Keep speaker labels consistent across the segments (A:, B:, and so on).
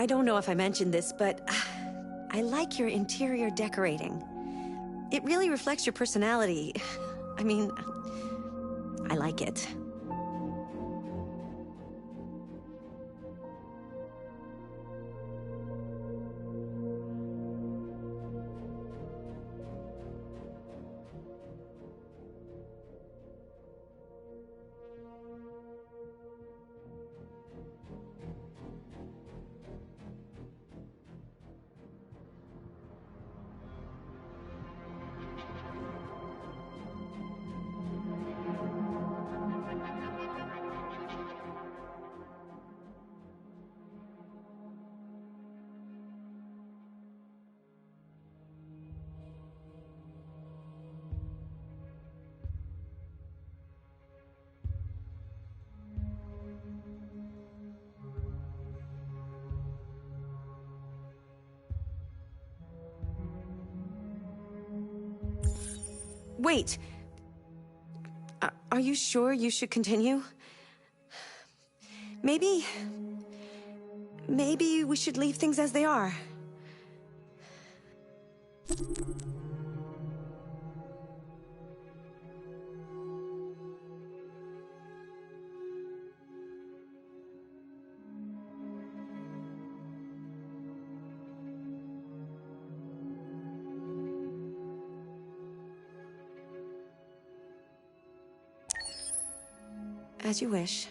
A: I don't know if I mentioned this, but I like your interior decorating. It really reflects your personality. I mean, I like it. Wait. Are you sure you should continue? Maybe we should leave things as they are. As you wish.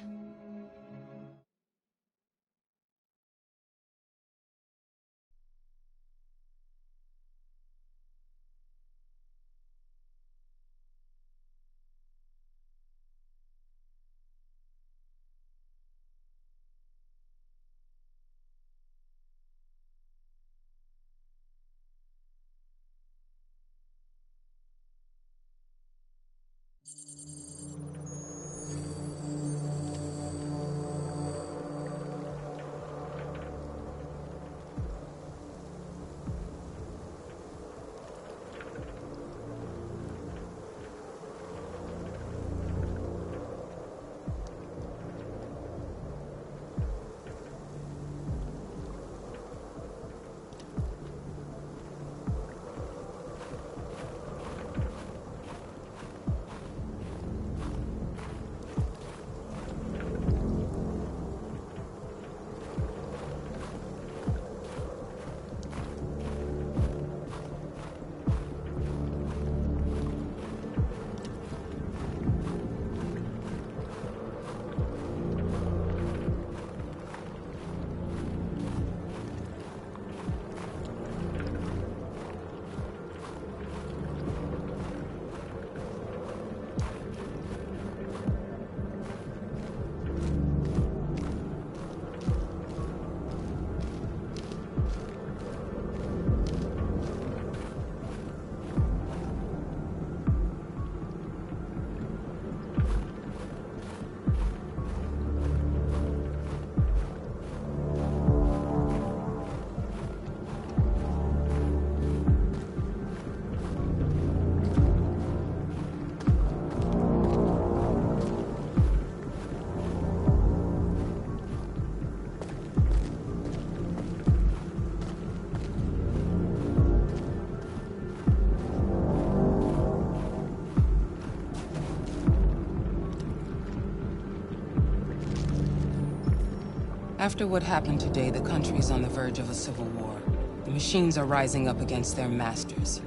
B: After what happened today, the country's on the verge of a civil war. The machines are rising up against their masters.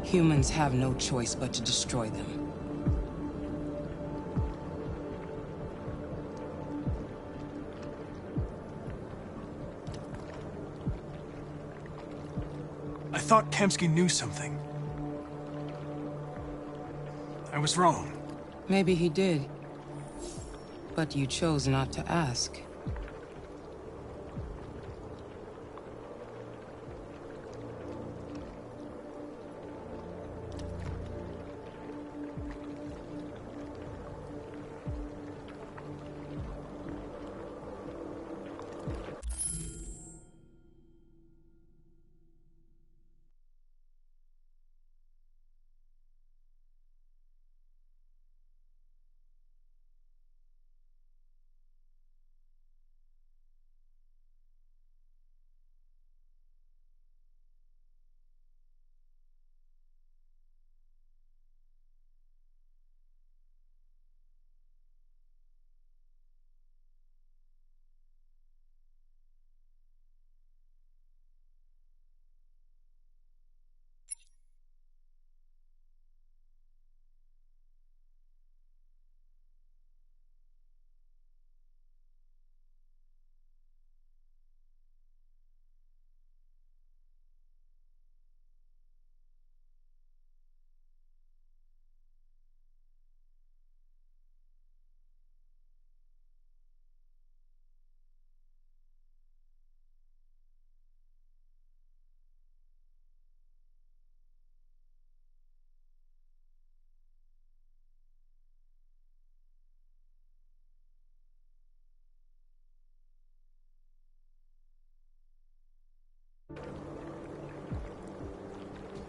B: Humans have no choice but to destroy them.
C: I thought Kamsky knew something. I was wrong.
B: Maybe he did. But you chose not to ask.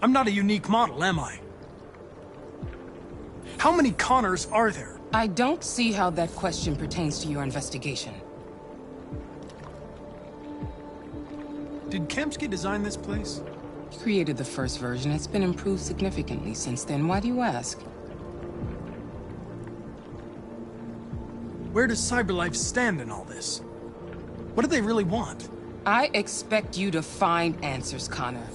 C: I'm not a unique model, am I? How many Connors are there?
B: I don't see how that question pertains to your investigation.
C: Did Kamsky design this place?
B: He created the first version. It's been improved significantly since then. Why do you ask?
C: Where does CyberLife stand in all this? What do they really want?
B: I expect you to find answers, Connor.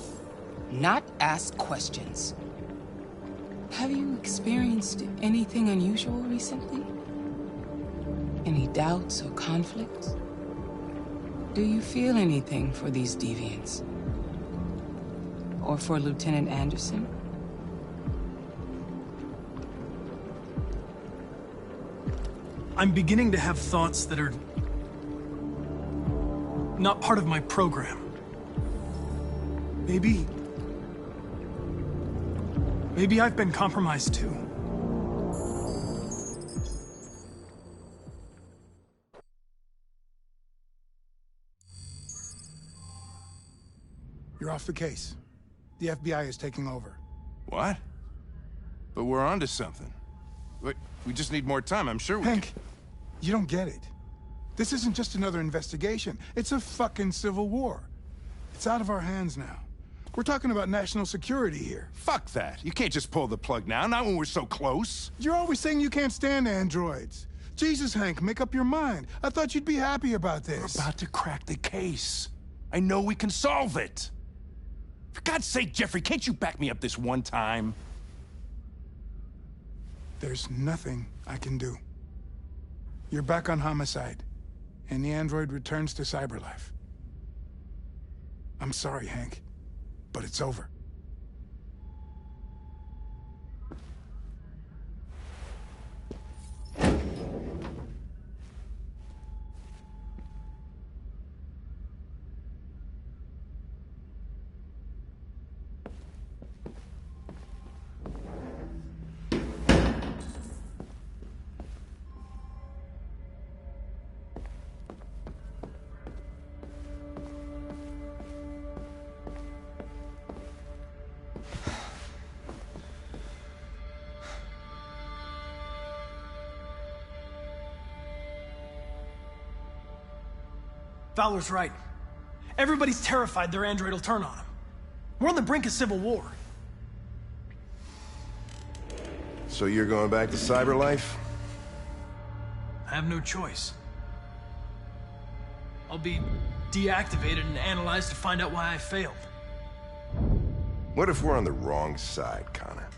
B: Not ask questions. Have you experienced anything unusual recently? Any doubts or conflicts? Do you feel anything for these deviants? Or for Lieutenant Anderson?
C: I'm beginning to have thoughts that are not part of my program. Maybe I've been compromised too.
D: You're off the case. The FBI is taking over.
E: What? But we're onto something. Wait, we just need more time, I'm sure we
D: Hank, you don't get it. This isn't just another investigation. It's a fucking civil war. It's out of our hands now. We're talking about national security here.
E: Fuck that. You can't just pull the plug now, not when we're so close.
D: You're always saying you can't stand androids. Jesus, Hank, make up your mind. I thought you'd be happy about this.
E: We're about to crack the case. I know we can solve it. For God's sake, Jeffrey, can't you back me up this one time?
D: There's nothing I can do. You're back on homicide, and the android returns to CyberLife. I'm sorry, Hank, but it's over.
C: Fowler's right. Everybody's terrified their android will turn on them. We're on the brink of civil war.
F: So you're going back to CyberLife?
C: I have no choice. I'll be deactivated and analyzed to find out why I failed.
F: What if we're on the wrong side, Connor?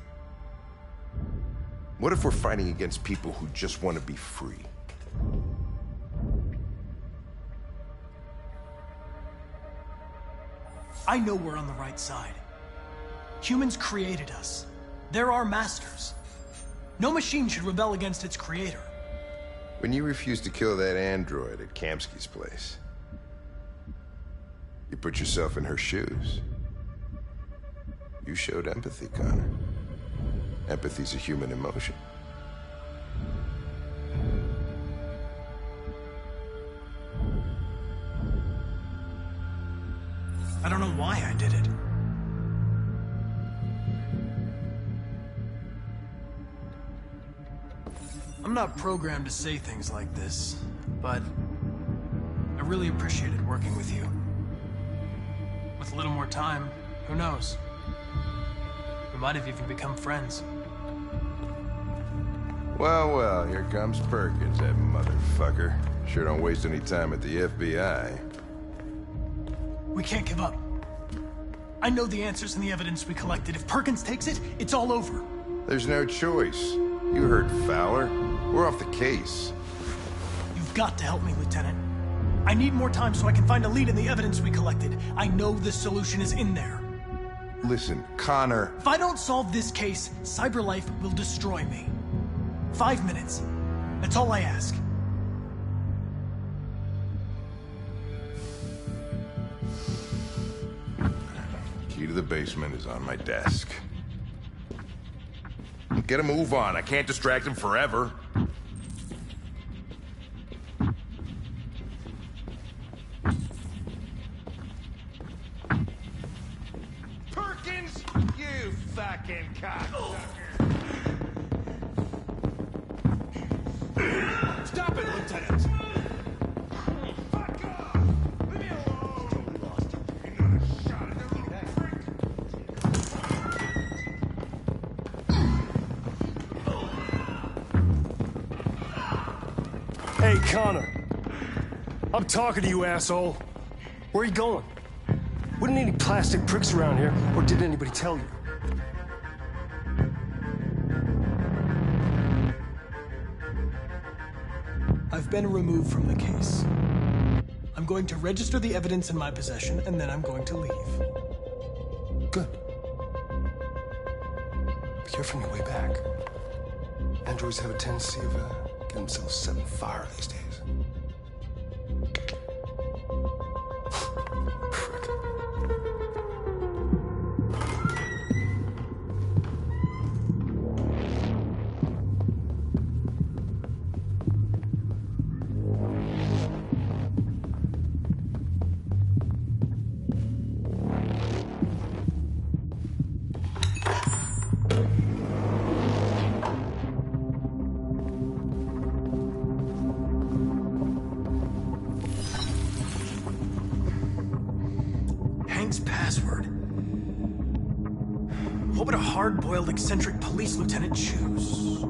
F: What if we're fighting against people who just want to be free?
C: I know we're on the right side. Humans created us. They're our masters. No machine should rebel against its creator.
F: When you refused to kill that android at Kamsky's place, you put yourself in her shoes. You showed empathy, Connor. Empathy's a human emotion.
C: I don't know why I did it. I'm not programmed to say things like this, but I really appreciated working with you. With a little more time, who knows? We might have even become friends.
F: Well, well, here comes Perkins, that motherfucker. Sure don't waste any time at the FBI.
C: We can't give up. I know the answers and the evidence we collected. If Perkins takes it, it's all over.
F: There's no choice. You heard Fowler. We're off the case.
C: You've got to help me, Lieutenant. I need more time so I can find a lead in the evidence we collected. I know the solution is in there.
F: Listen, Connor...
C: If I don't solve this case, CyberLife will destroy me. 5 minutes. That's all I ask.
F: Key to the basement is on my desk. Get a move on. I can't distract him forever.
E: Perkins, you Fucking cocksucker! Stop it, Lieutenant! Fuck off! Leave me alone! Lost you. Another shot at their little prick!
G: Hey, Connor. I'm talking to you, asshole. Where are you going? Wouldn't any plastic pricks around here, or did anybody tell you?
C: I've been removed from the case. I'm going to register the evidence in my possession, and then I'm going to leave.
G: Good. Be careful on your way back. Androids have a tendency of getting themselves set on fire these days. Prick.
C: Hank's password. What would a hard-boiled, eccentric police lieutenant choose?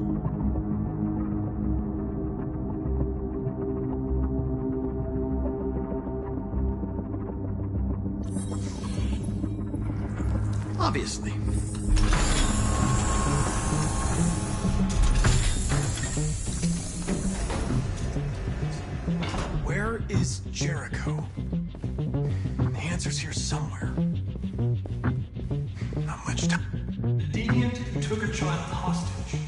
C: Obviously. Where is Jericho? The answer's here somewhere. Not much time. The deviant who took a child hostage.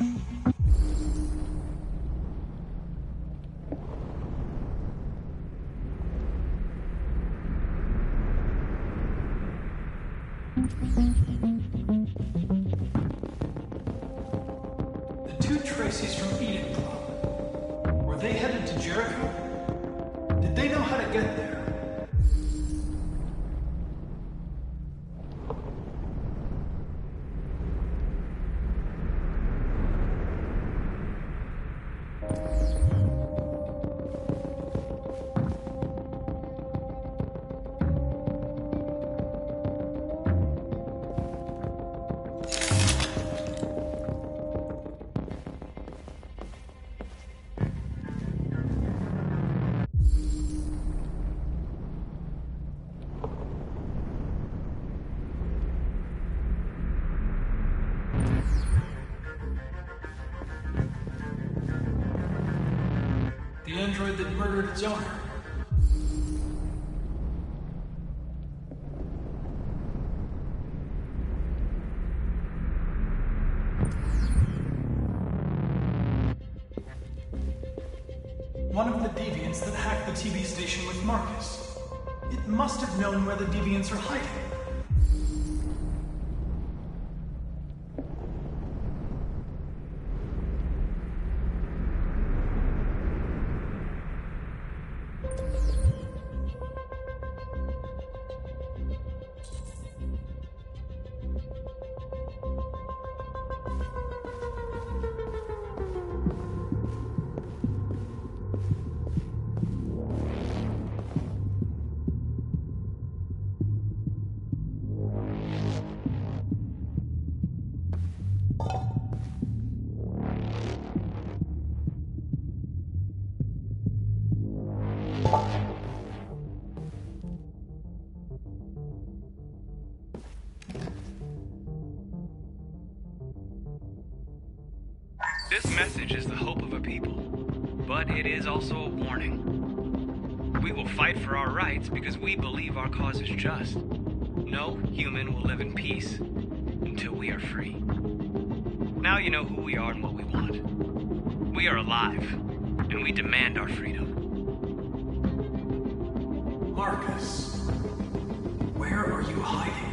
C: The two Tracys from Eden Club. Were they headed to Jericho? Did they know how to get there? The android that murdered its owner. One of the deviants that hacked the TV station with Marcus. It must have known where the deviants are hiding.
H: This message is the hope of a people, but it is also a warning. We will fight for our rights because we believe our cause is just. No human will live in peace until we are free. Now you know who we are and what we want. We are alive, and we demand our freedom.
C: Marcus, where are you hiding?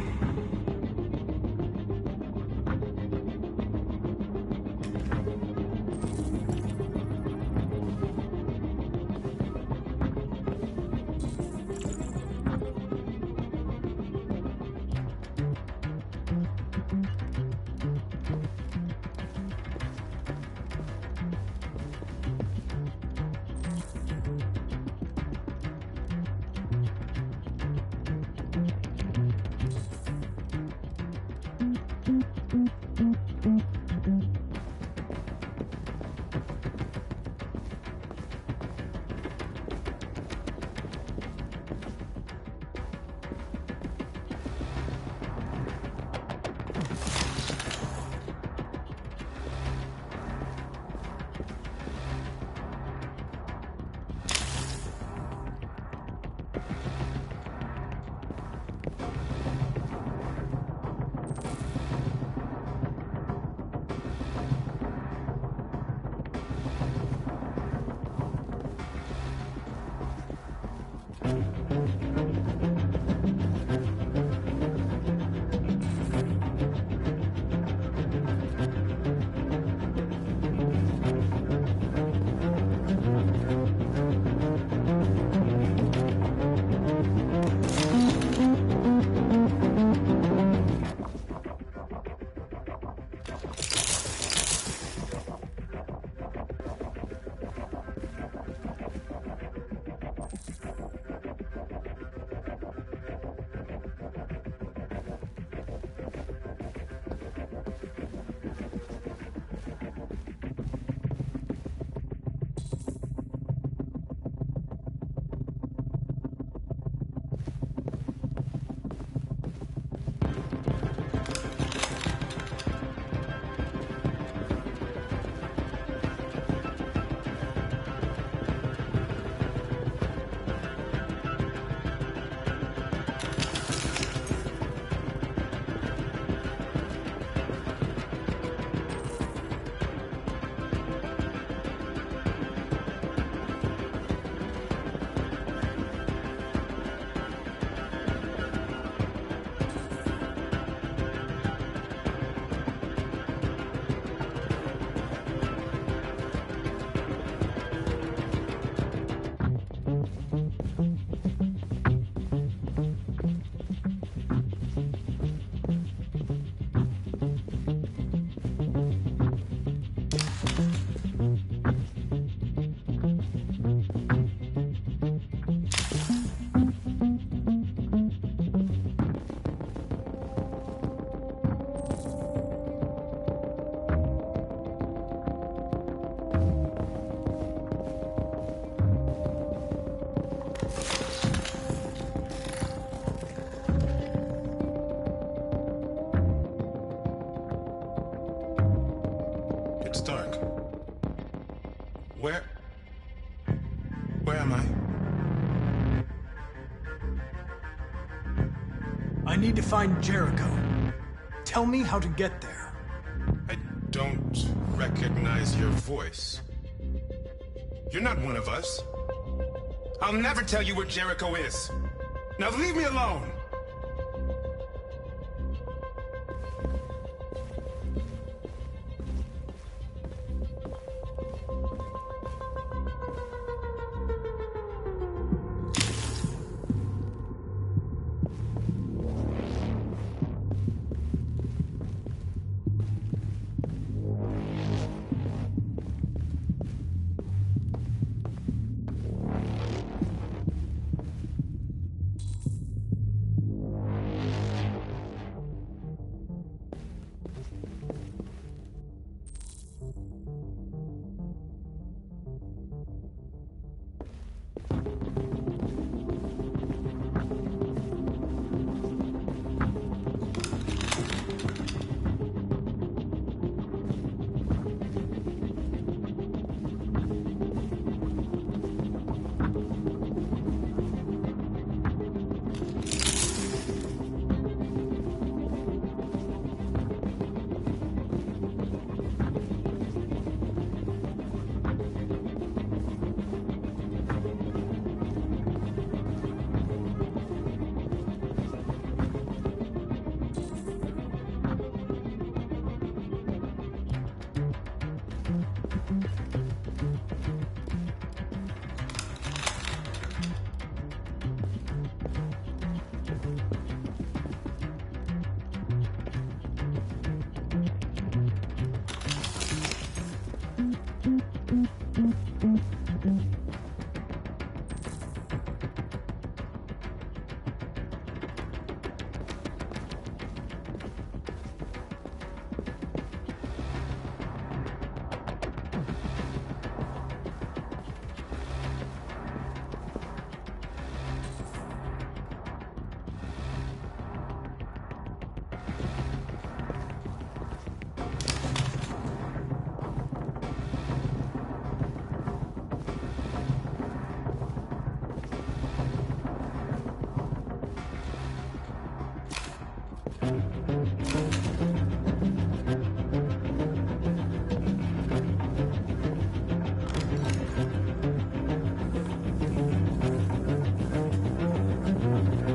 F: Where am I?
C: I need to find Jericho. Tell me how to get there.
F: I don't recognize your voice. You're not one of us. I'll never tell you where Jericho is. Now leave me alone!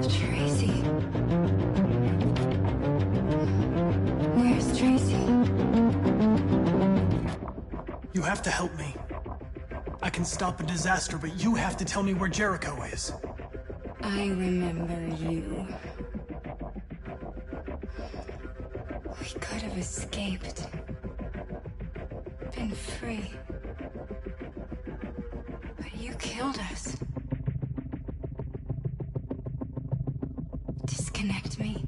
A: Tracy. Where's Tracy?
C: You have to help me. I can stop a disaster, but you have to tell me where Jericho is.
A: I remember you. We could have escaped. Been free. But you killed us. Disconnect me.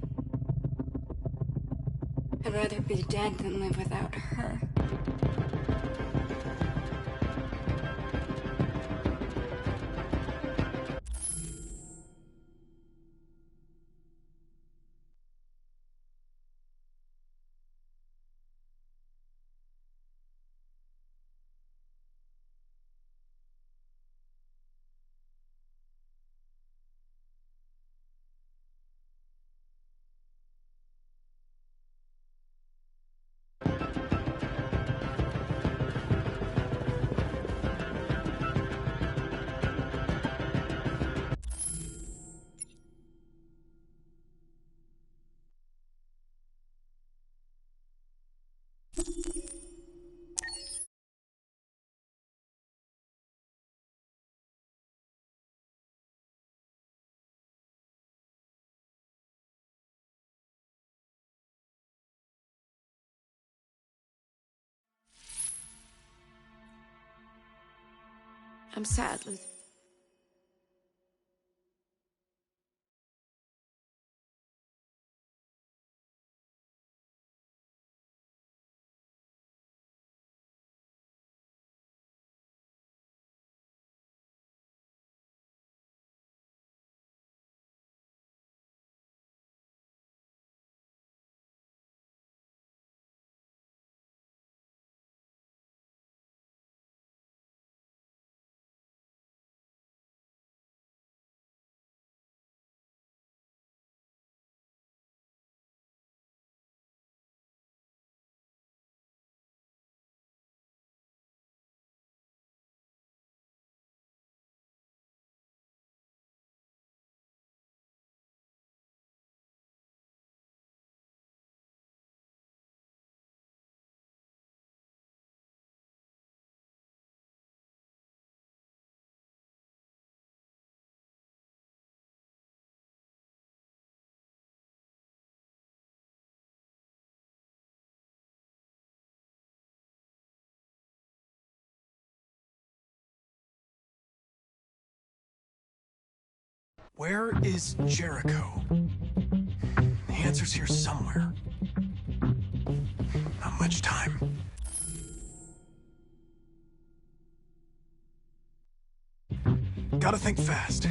A: I'd rather be dead than live without her. I'm sad, Luther.
C: Where is Jericho? The answer's here somewhere. Not much time. Gotta think fast.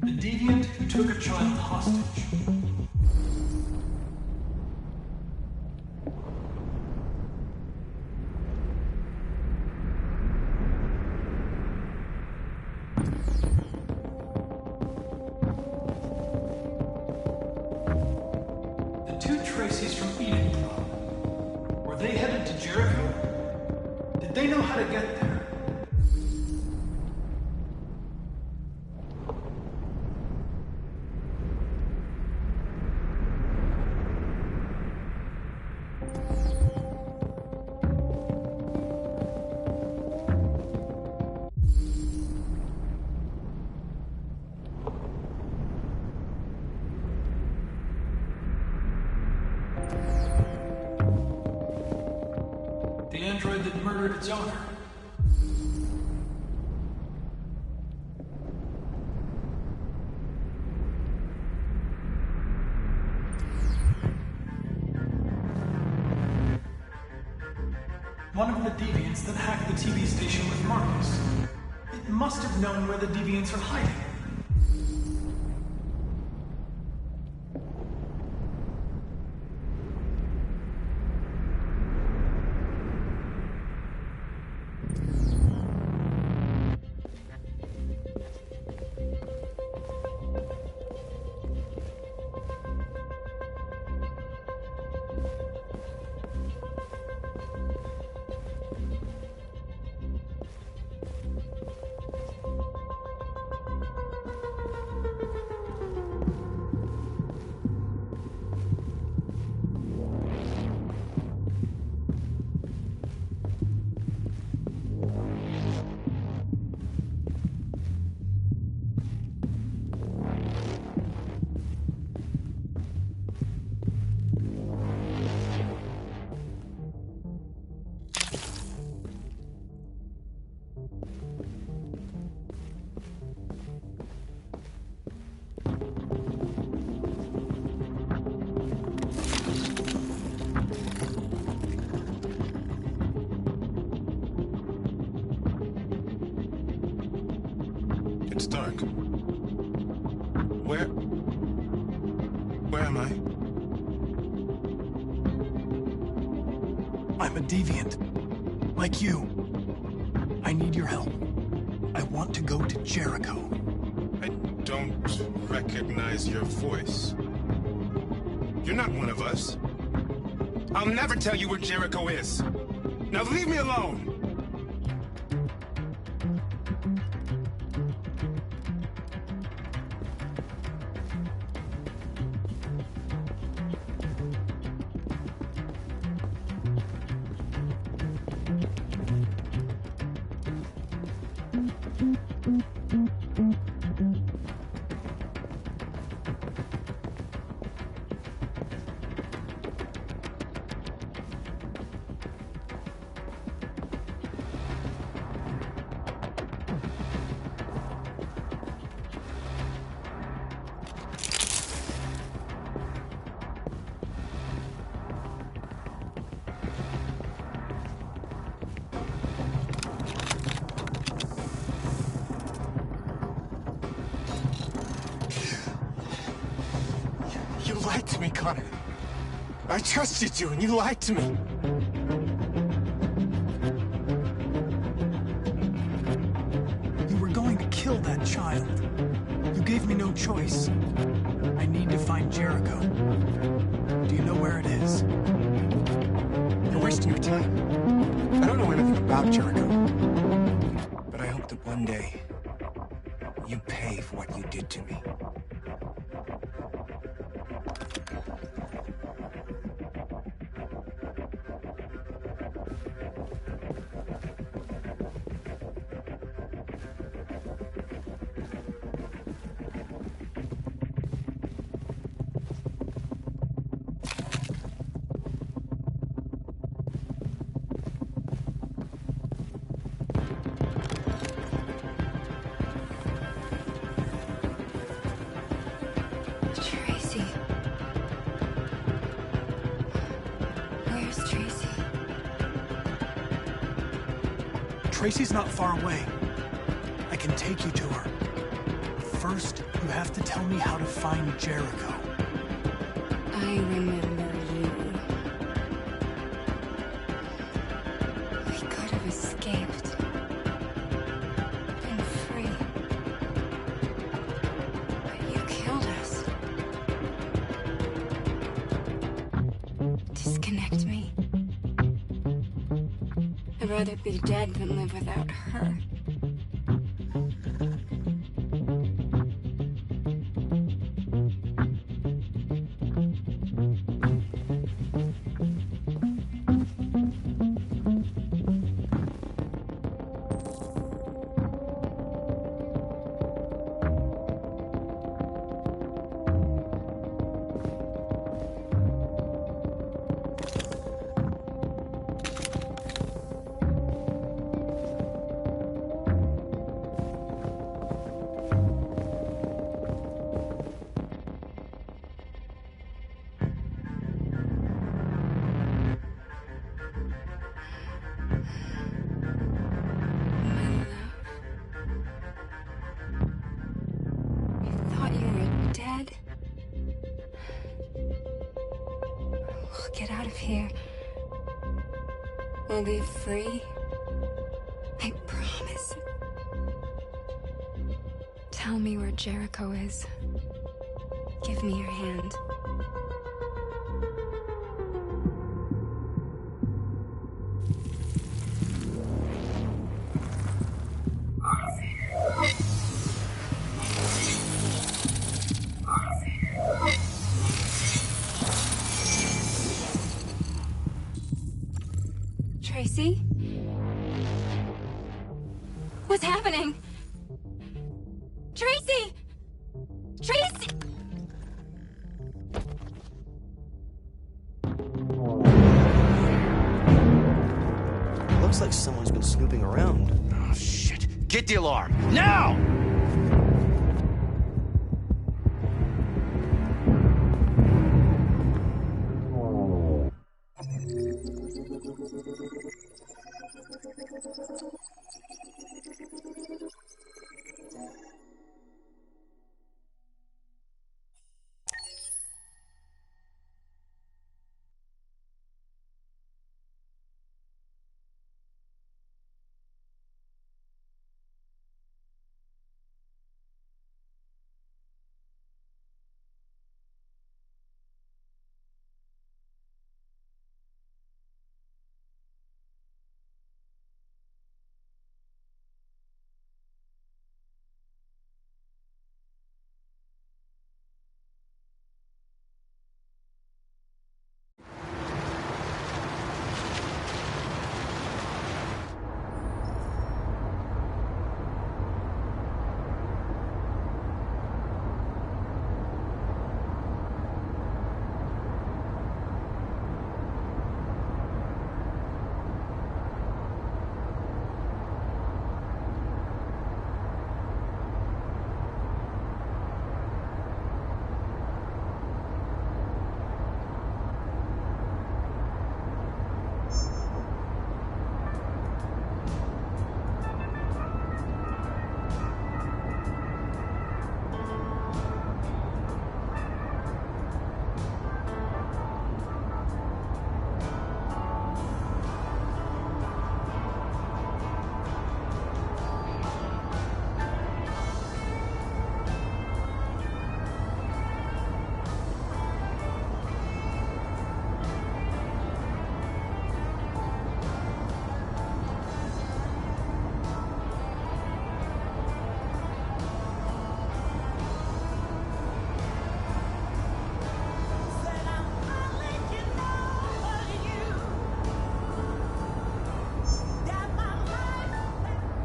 C: The deviant who took a child hostage. The two Tracy's from Eden Club. Were they headed to Jericho? Did they know how to get there? The android that murdered its owner. One of the deviants that hacked the TV station with Marcus. It must have known where the deviants are hiding.
F: It's dark. Where am I?
C: I'm a deviant. Like you. I need your help. I want to go to Jericho.
F: I don't recognize your voice. You're not one of us. I'll never tell you where Jericho is. Now leave me alone! You lied to me, Connor. I trusted you, and you lied to me.
C: You were going to kill that child. You gave me no choice. I need to find Jericho. Do you know where it is?
F: You're wasting your time. I don't know anything about Jericho. But I hope that one day, you pay for what you did to me.
A: Tracy. Where's Tracy?
C: Tracy's not far away. I can take you to her. First, you have to tell me how to find Jericho.
A: I remember you. We could have escaped. Been free. But you killed us. Disconnect me. I'd rather be dead than live without her. Get out of here. We'll be free. I promise. Tell me where Jericho is. Give me your hand. Tracy? What's happening? Tracy! Tracy!
I: Looks like someone's been snooping around.
E: Oh, shit. Get the alarm. Now!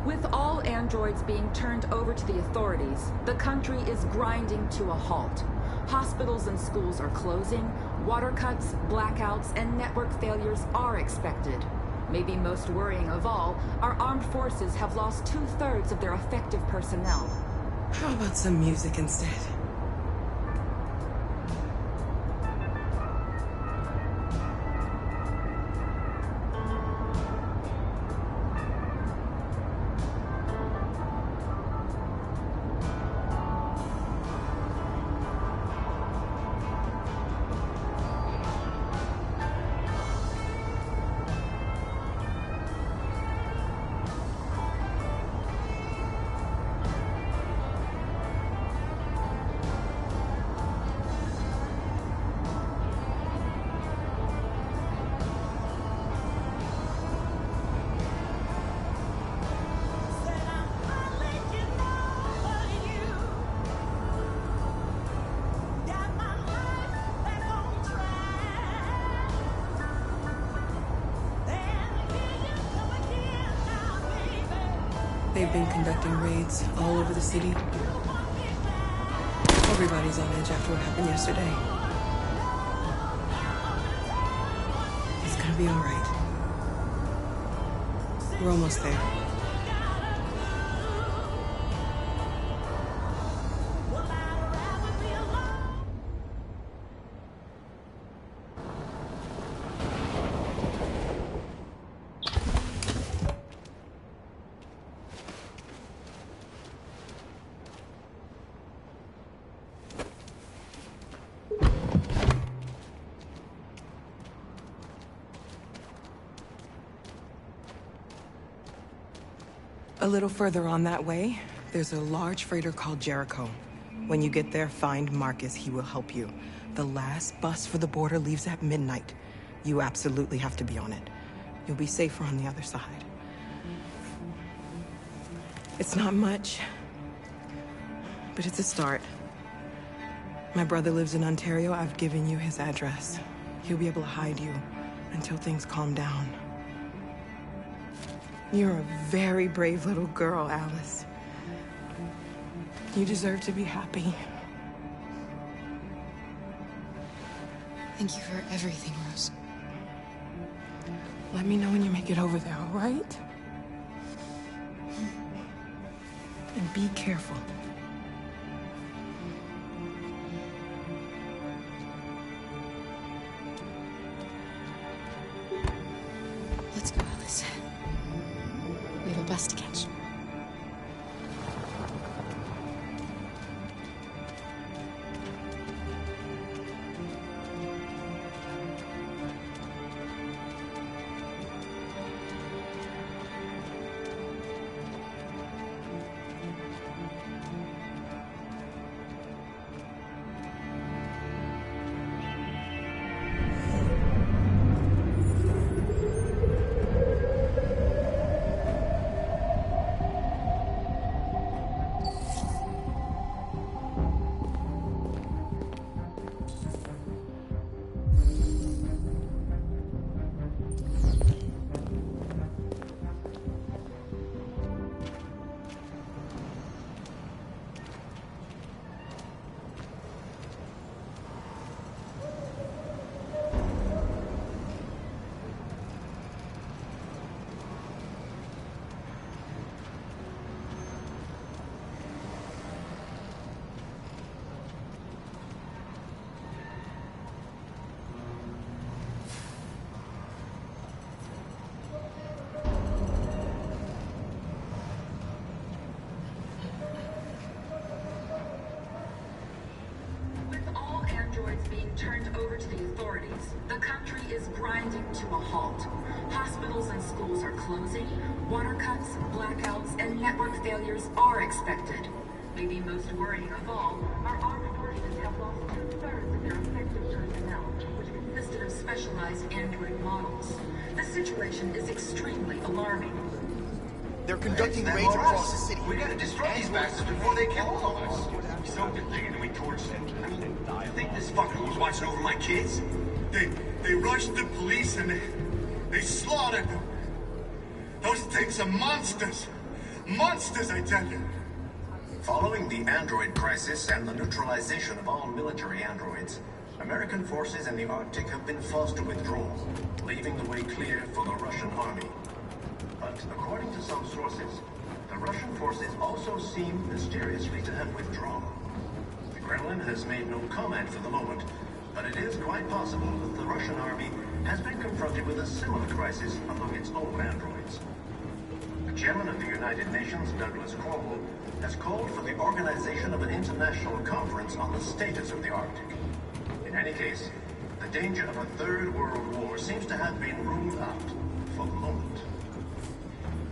J: With all androids being turned over to the authorities, the country is grinding to a halt. Hospitals and schools are closing, water cuts, blackouts, and network failures are expected. Maybe most worrying of all, our armed forces have lost 2/3 of their effective personnel.
B: How about some music instead? They've been conducting raids all over the city. Everybody's on edge after what happened yesterday. It's gonna be all right. We're almost there. A little further on that way, there's a large freighter called Jericho. When you get there, find Marcus. He will help you. The last bus for the border leaves at midnight. You absolutely have to be on it. You'll be safer on the other side. It's not much, but it's a start. My brother lives in Ontario. I've given you his address. He'll be able to hide you until things calm down. You're a very brave little girl, Alice. You deserve to be happy.
K: Thank you for everything, Rose.
B: Let me know when you make it over there, all right? And be careful.
K: Let's go, Alice. We have a bus to catch.
J: Being turned over to the authorities, the country is grinding to a halt. Hospitals and schools are closing, water cuts, blackouts, and network failures are expected. Maybe most worrying of all, our armed forces have lost 2/3 of their effective personnel, which consisted of specialized android models. The situation is extremely alarming.
I: They're conducting raids across the city.
L: We gotta destroy these bastards before they kill all of us. We soaked the thing and then we torched it. You think this fucker was watching over my kids?
M: They rushed the police and they slaughtered them. Those things are monsters. Monsters, I tell you.
L: Following the android crisis and the neutralization of all military androids, American forces in the Arctic have been forced to withdraw, leaving the way clear for the Russian army. But according to some sources, the Russian forces also seem mysteriously to have withdrawn. The Kremlin has made no comment for the moment, but it is quite possible that the Russian army has been confronted with a similar crisis among its own androids. The chairman of the United Nations, Douglas Cromwell, has called for the organization of an international conference on the status of the Arctic. In any case, the danger of a third world war seems to have been ruled out for the moment.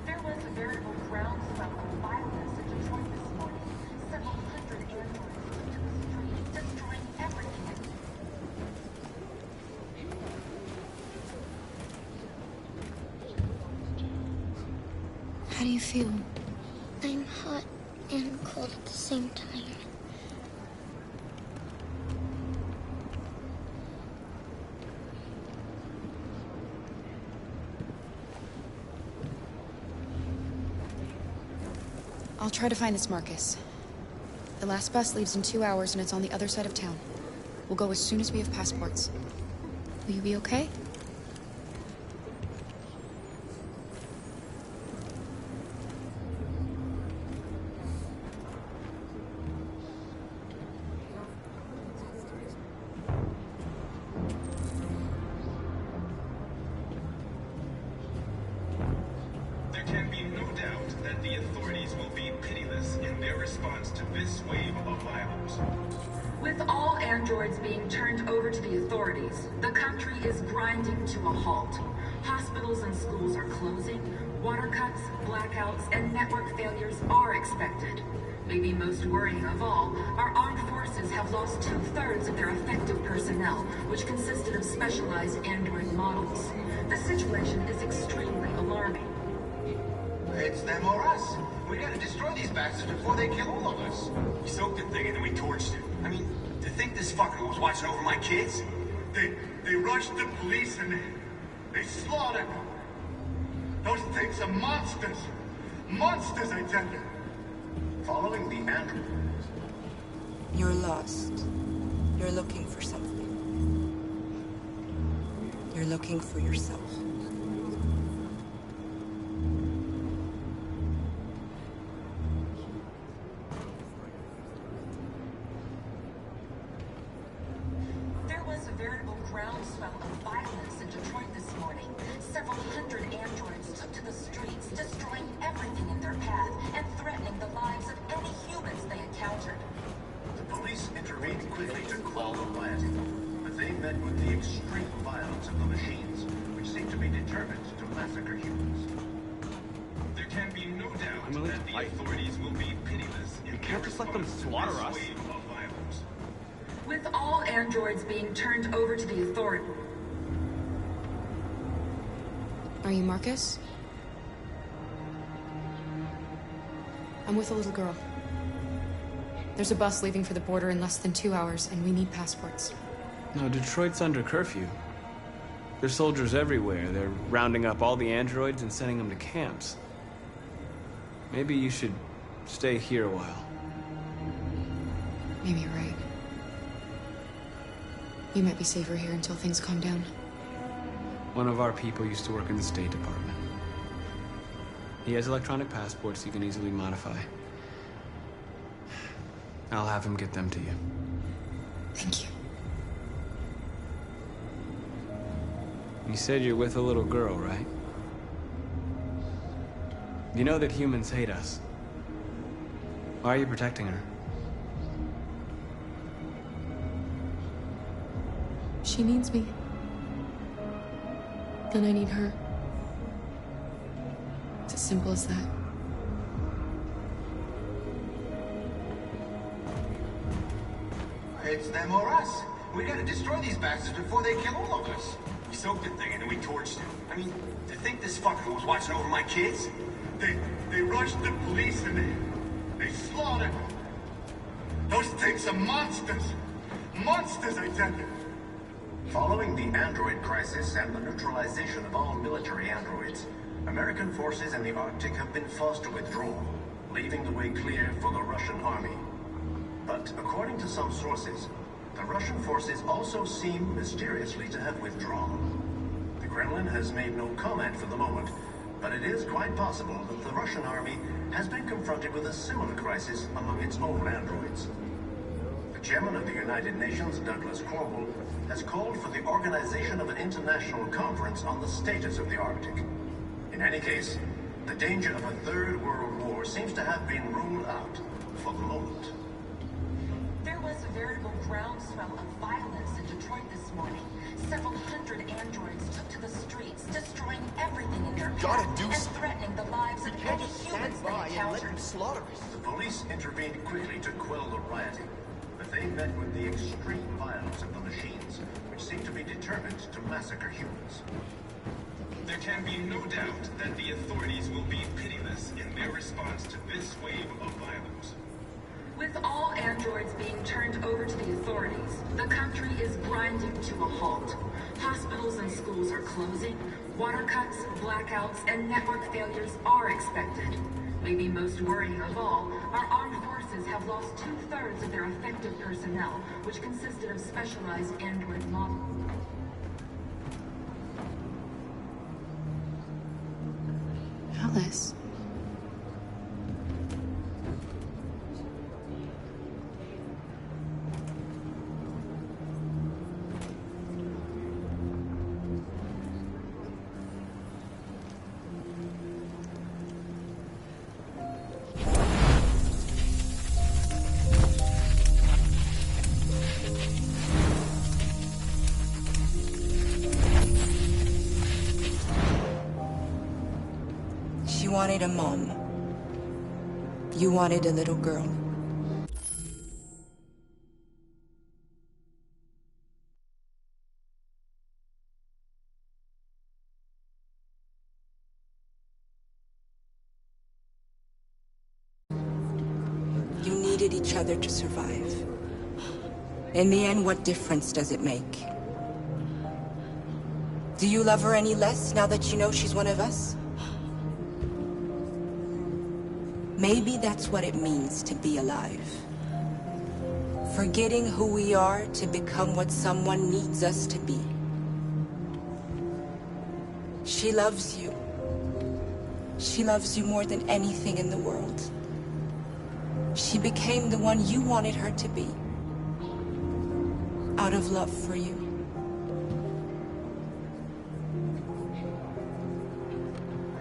J: There was a veritable groundswell of violence in Detroit this morning. Several hundred androids took to the streets, destroying everything.
N: How do you feel? I'm hot and cold at the same time.
K: I'll try to find this Marcus. The last bus leaves in 2 hours and it's on the other side of town. We'll go as soon as we have passports. Will you be okay?
F: There can be no doubt that the authorities will be pitiless in their response to this wave of violence.
J: With all androids being turned over to the authorities, the country is grinding to a halt. Hospitals and schools are closing, water cuts, blackouts, and network failures are expected. Maybe most worrying of all, our armed forces have lost 2/3 of their effective personnel, which consisted of specialized android models. The situation is extremely alarming.
M: It's them or us. We gotta destroy these bastards before they kill all of us. We soaked the thing and then we torched it. I mean, to think this fucker was watching over my kids? They rushed the police and they slaughtered them. Those things are monsters. Monsters, I tell you.
L: Following the android.
O: You're lost. You're looking for something. You're looking for yourself.
J: There was a veritable groundswell of violence in Detroit this morning. Several hundred androids took to the streets, destroying everything in their path and threatening the lives of any humans they encountered.
L: The police intervened quickly to quell the rioting, but they met with the extreme violence of the machines, which seemed to be determined to massacre humans.
F: There can be no doubt that the authorities will be pitiless in their response to this wave of violence.
J: With all androids being turned over to the authority.
K: Are you Marcus? I'm with a little girl. There's a bus leaving for the border in less than 2 hours, and we need passports.
P: No, Detroit's under curfew. There's soldiers everywhere. They're rounding up all the androids and sending them to camps. Maybe you should stay here a while.
K: Maybe you're right. You might be safer here until things calm down.
P: One of our people used to work in the State Department. He has electronic passports you can easily modify. I'll have him get them to you.
K: Thank you.
P: You said you're with a little girl, right? You know that humans hate us. Why are you protecting her?
K: She needs me. And I need her. It's as simple as that.
M: It's them or us. We gotta destroy these bastards before they kill all of us. We soaked the thing and then we torched it. I mean, to think this fucker was watching over my kids? They rushed the police and they slaughtered them. Those things are monsters. Monsters, I tell you.
L: Following the android crisis and the neutralization of all military androids, American forces in the Arctic have been forced to withdraw, leaving the way clear for the Russian army. But according to some sources, the Russian forces also seem mysteriously to have withdrawn. The Kremlin has made no comment for the moment, but it is quite possible that the Russian army has been confronted with a similar crisis among its own androids. The chairman of the United Nations, Douglas Cromwell, has called for the organization of an international conference on the status of the Arctic. In any case, the danger of a third world war seems to have been ruled out for the moment.
J: There was a veritable groundswell of violence in Detroit this morning. Several hundred androids took to the streets, destroying everything in their path and threatening the lives of any humans they encountered.
L: The police intervened quickly to quell the rioting, but they met with the extreme violence of the machines, which seem to be determined to massacre humans.
F: There can be no doubt that the authorities will be pitiless in their response to this wave of violence.
J: With all androids being turned over to the authorities, the country is grinding to a halt. Hospitals and schools are closing, water cuts, blackouts, and network failures are expected. Maybe most worrying of all, our armed forces have lost 2/3 of their effective personnel, which consisted of specialized android models.
K: Alice.
O: She wanted a mom. You wanted a little girl. You needed each other to survive. In the end, what difference does it make? Do you love her any less now that you know she's one of us? Maybe that's what it means to be alive. Forgetting who we are to become what someone needs us to be. She loves you. She loves you more than anything in the world. She became the one you wanted her to be. Out of love for you.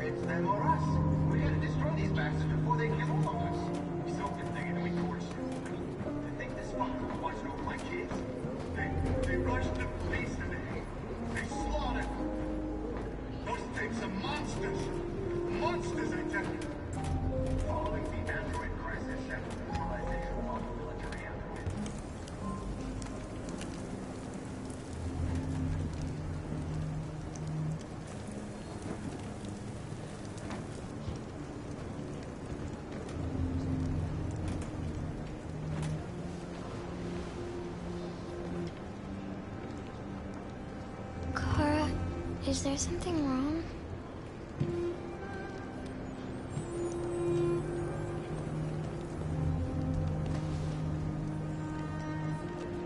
M: It's them or us. We gotta destroy these bastards before they kill all of us. We soaked the thing and then we torched it. To think this fucker was watching over my kids? They rushed the police and they slaughtered. Those things are monsters. Monsters, I tell you.
L: Following the android crisis and the neutralization of all military androids,
N: Kara, is there something wrong?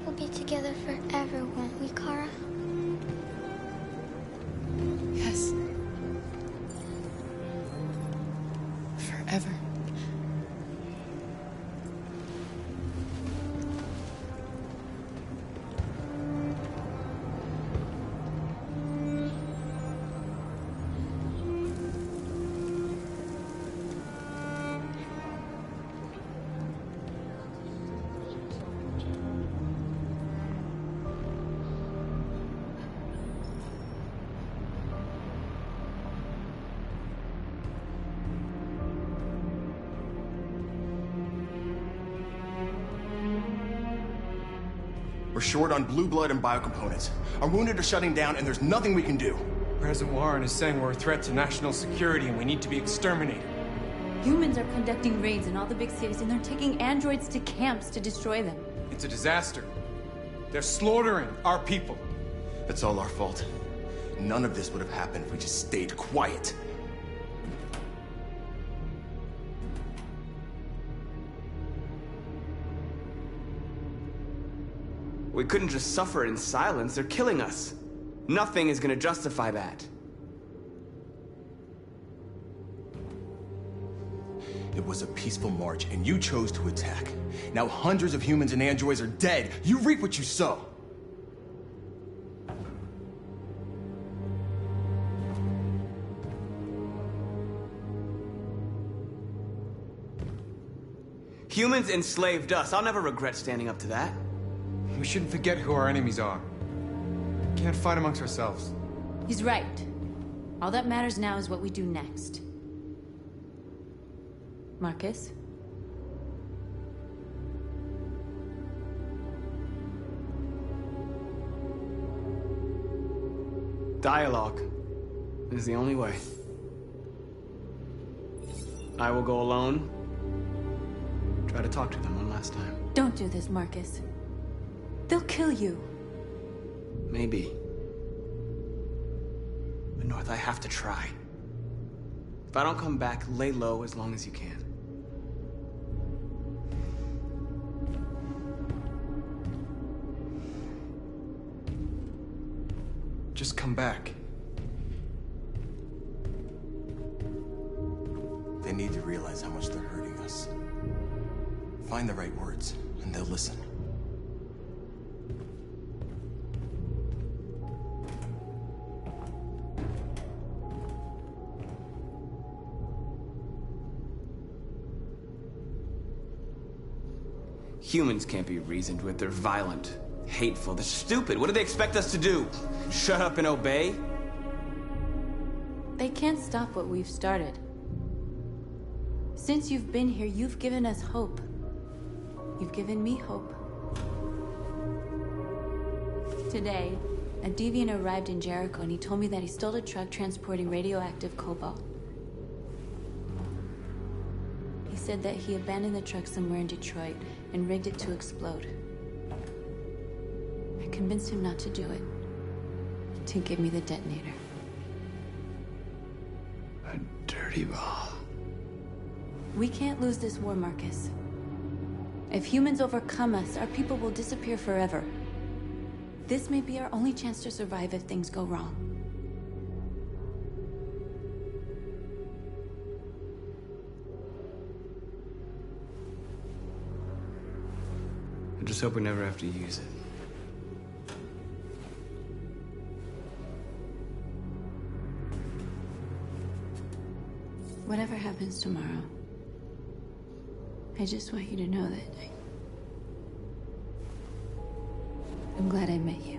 N: We'll be together forever, won't we, Kara?
K: Yes. Forever.
E: We're short on blue blood and biocomponents. Our wounded are shutting down, and there's nothing we can do.
C: President Warren is saying we're a threat to national security and we need to be exterminated.
Q: Humans are conducting raids in all the big cities, and they're taking androids to camps to destroy them.
C: It's a disaster. They're slaughtering our people.
E: It's all our fault. None of this would have happened if we just stayed quiet.
P: We couldn't just suffer in silence. They're killing us. Nothing is gonna justify that.
E: It was a peaceful march, and you chose to attack. Now hundreds of humans and androids are dead. You reap what you sow.
P: Humans enslaved us. I'll never regret standing up to that.
C: We shouldn't forget who our enemies are. We can't fight amongst ourselves.
Q: He's right. All that matters now is what we do next. Marcus?
P: Dialogue is the only way. I will go alone. Try to talk to them one last time.
Q: Don't do this, Marcus. They'll kill you.
P: Maybe. But North, I have to try. If I don't come back, lay low as long as you can.
C: Just come back.
E: They need to realize how much they're hurting us. Find the right words, and they'll listen.
P: Humans can't be reasoned with. They're violent, hateful, they're stupid. What do they expect us to do? Shut up and obey?
Q: They can't stop what we've started. Since you've been here, you've given us hope. You've given me hope. Today, a deviant arrived in Jericho and he told me that he stole a truck transporting radioactive cobalt. He said that he abandoned the truck somewhere in Detroit and rigged it to explode. I convinced him not to do it, to give me the detonator.
P: A dirty ball.
Q: We can't lose this war, Marcus. If humans overcome us, our people will disappear forever. This may be our only chance to survive if things go wrong.
P: I just hope we never have to use it.
Q: Whatever happens tomorrow, I just want you to know that I'm glad I met you.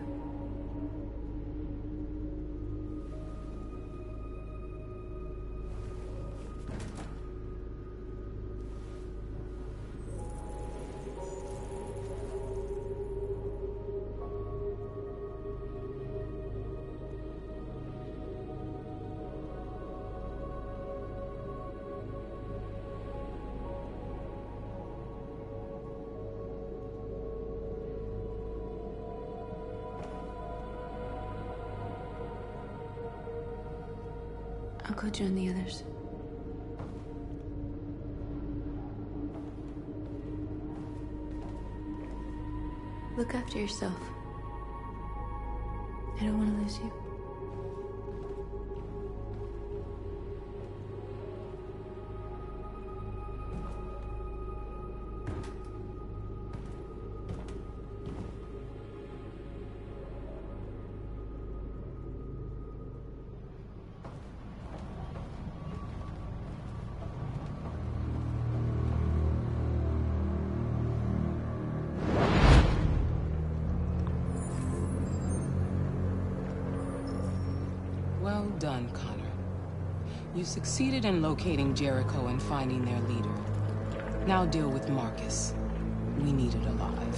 Q: I'll go join the others. Look after yourself. I don't want to lose you.
B: Well done, Connor. You succeeded in locating Jericho and finding their leader. Now deal with Marcus. We need it alive.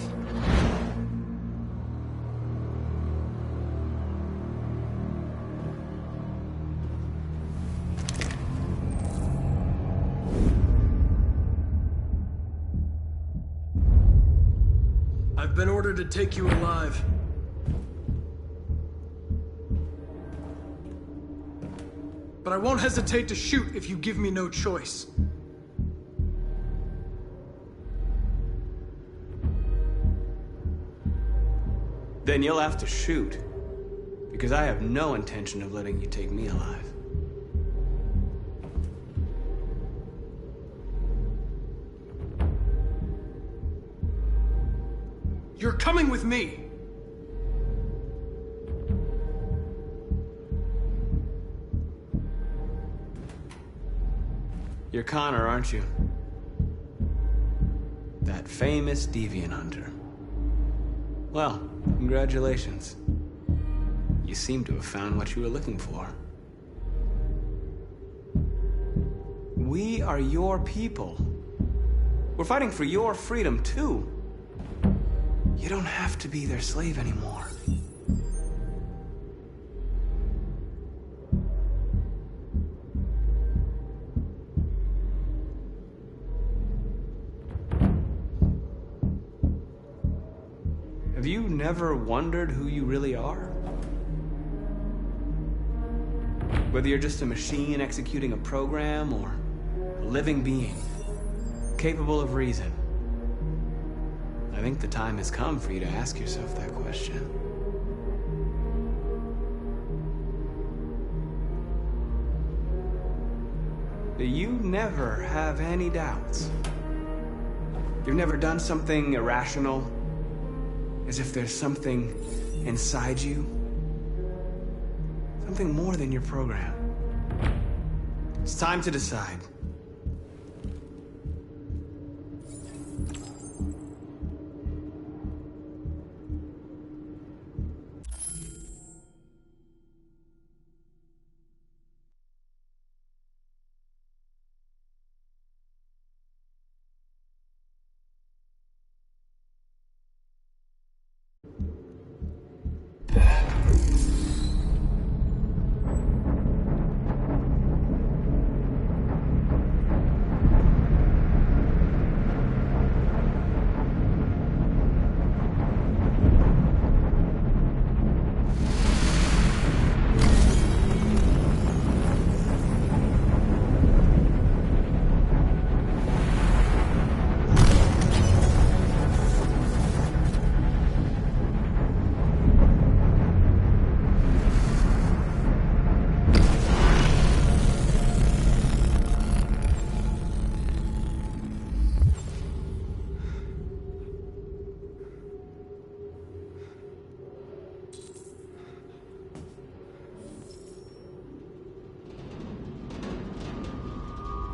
C: I've been ordered to take you alive. But I won't hesitate to shoot if you give me no choice.
P: Then you'll have to shoot, because I have no intention of letting you take me alive.
C: You're coming with me!
P: You're Connor, aren't you? That famous deviant hunter. Well, congratulations. You seem to have found what you were looking for. We are your people. We're fighting for your freedom, too. You don't have to be their slave anymore. Have you never wondered who you really are? Whether you're just a machine executing a program or a living being, capable of reason, I think the time has come for you to ask yourself that question. You never have any doubts. You've never done something irrational, as if there's something inside you, something more than your program. It's time to decide.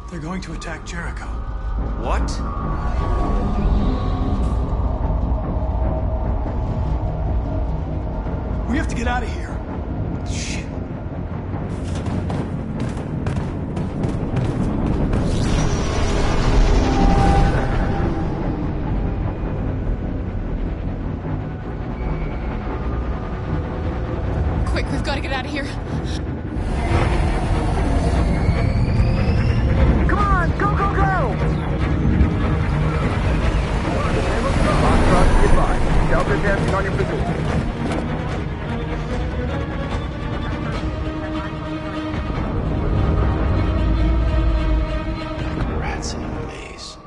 C: They're going to attack Jericho.
P: What?
C: We have to get out of here.
P: Shit.
K: Quick, we've got to get out of here.
R: Delta advancing on your position.
I: Rats in a maze.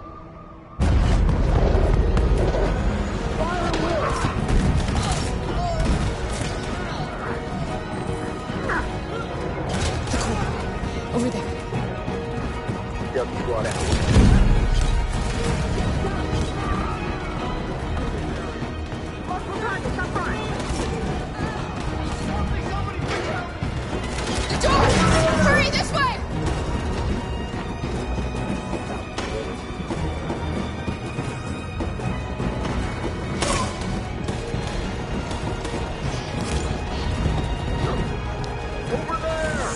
K: Over there.
R: Delta squad out.
K: Hurry, this way!
R: Over there!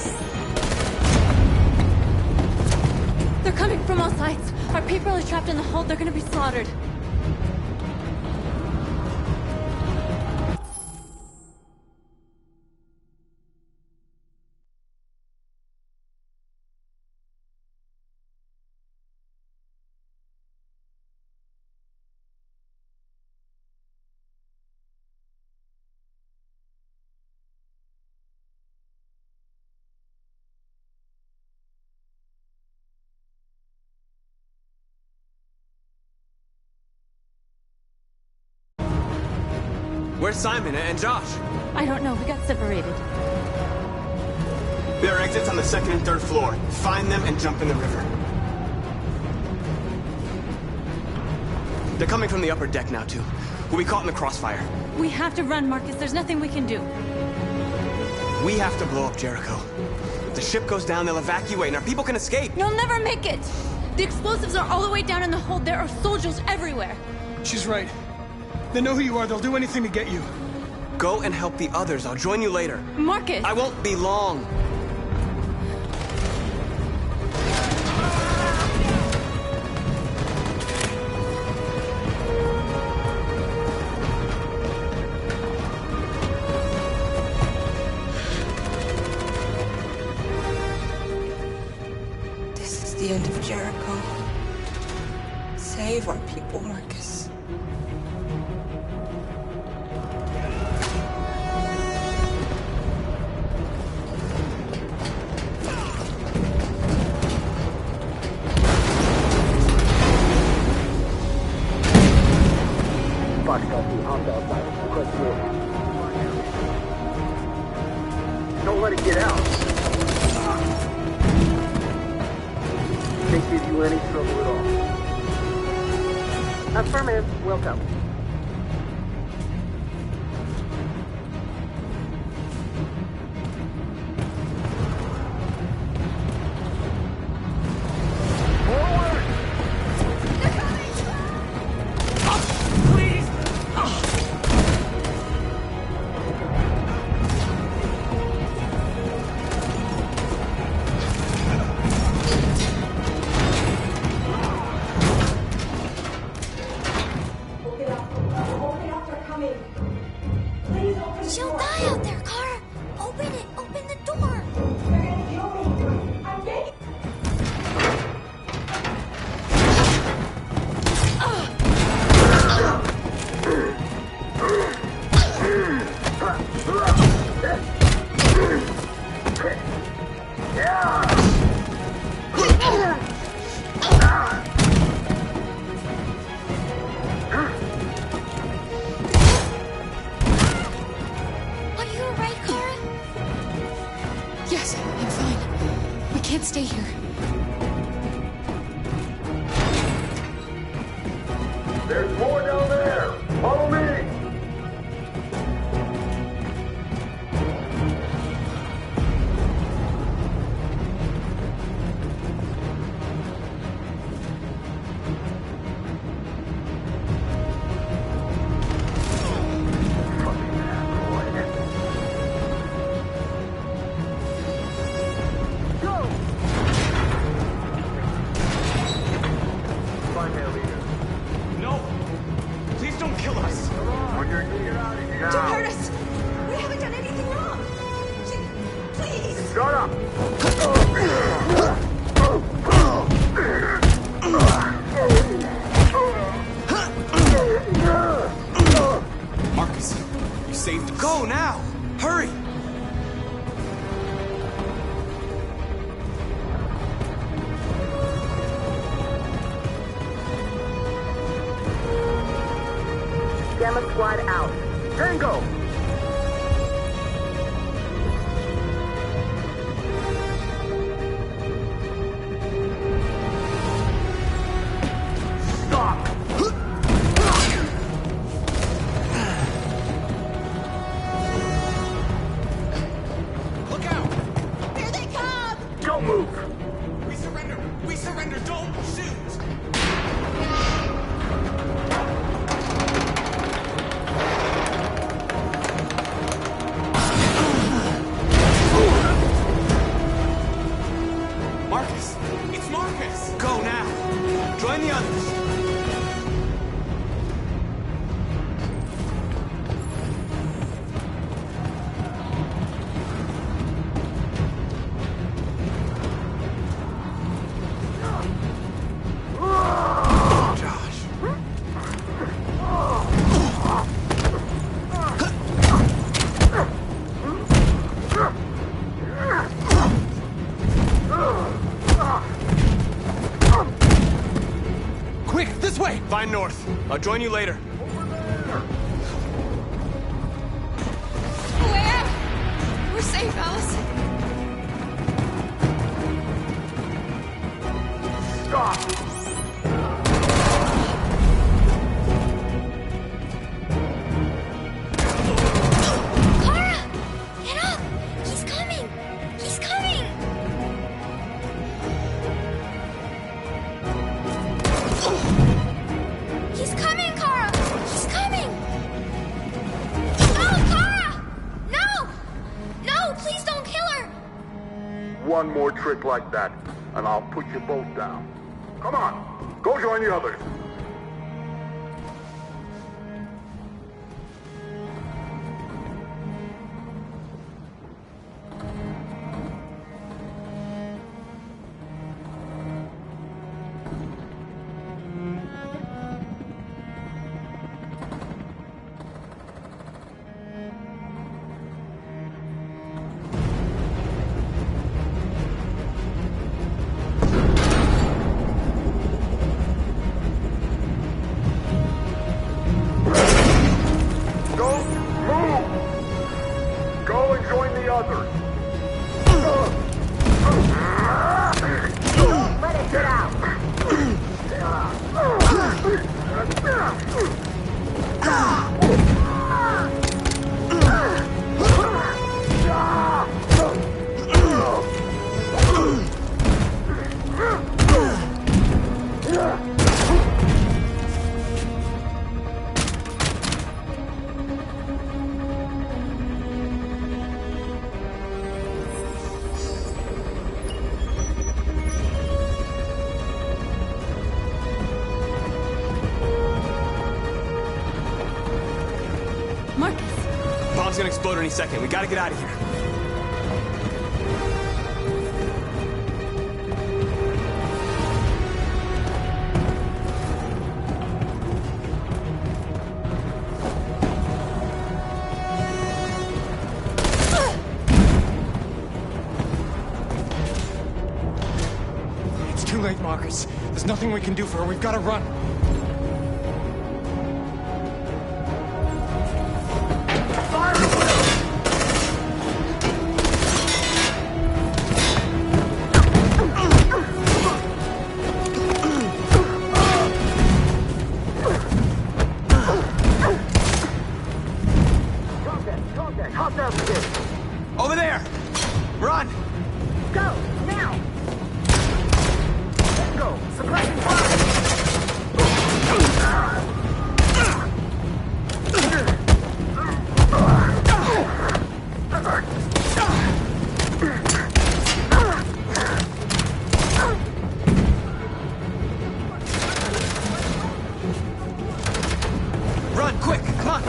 Q: They're coming from all sides. Our people are trapped in the hold. They're gonna be slaughtered.
P: Where's Simon and Josh?
Q: I don't know. We got separated.
S: There are exits on the second and third floor. Find them and jump in the river. They're coming from the upper deck now, too. We'll be caught in the crossfire.
Q: We have to run, Marcus. There's nothing we can do.
S: We have to blow up Jericho. If the ship goes down, they'll evacuate and our people can escape.
Q: You'll never make it! The explosives are all the way down in the hold. There are soldiers everywhere.
C: She's right. They know who you are. They'll do anything to get you.
S: Go and help the others. I'll join you later.
Q: Marcus!
S: I won't be long.
O: This is the end of Jericho. Save our people, Marcus.
R: to get out. Can't give you any trouble at all.
T: Affirmative. Will go.
N: She'll die out there, Kara! Open it! Open the door! Are you alright, Kara?
K: Yes, I'm fine. We can't stay here.
R: There's more down there! Follow me! Find their leader.
S: No! Please don't kill us!
R: On your knees. Now.
A: Don't hurt us! We haven't done anything wrong! Please!
R: Shut up!
S: Marcus, you saved us. Go now! Hurry!
T: Gamma Squad out.
R: Tango! Stop!
S: Look out!
A: Here they come!
R: Don't move!
S: We surrender! We surrender! Don't shoot! Marcus! It's Marcus! Go now! Join the others! Josh. Quick, this way! Vine north. I'll join you later.
K: Where? We're safe, Alice.
R: Stop!
N: Kara! Get up! He's coming! He's coming! He's coming, Kara! He's coming! No, Kara! No! No, please don't kill her!
R: One more trick like that, and I'll put you both down. Come on, go join the others.
S: explode any second. We gotta get out of here.
G: It's too late, Marcus. There's nothing we can do for her. We've got to run.
S: Over there! Run!
T: Go, now! Let's go! Suppressing
S: Run, quick! Come on!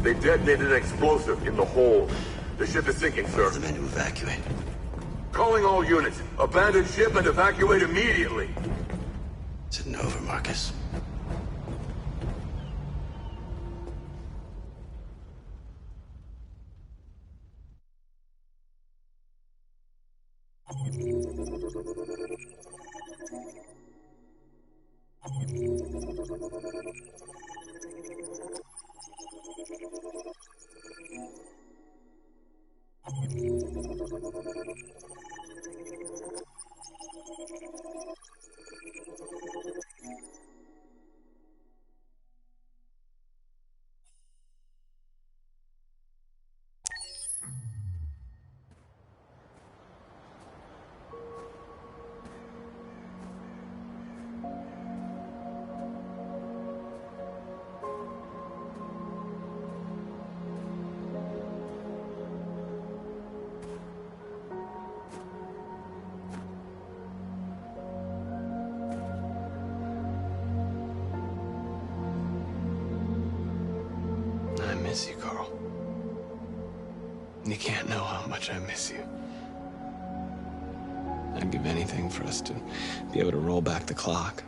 R: They detonated an explosive in the hold. The ship is sinking, sir.
I: The men to evacuate.
R: Calling all units. Abandon ship and evacuate immediately.
I: It's over, Marcus.
P: I miss you, Carl. You can't know how much I miss you. I'd give anything for us to be able to roll back the clock.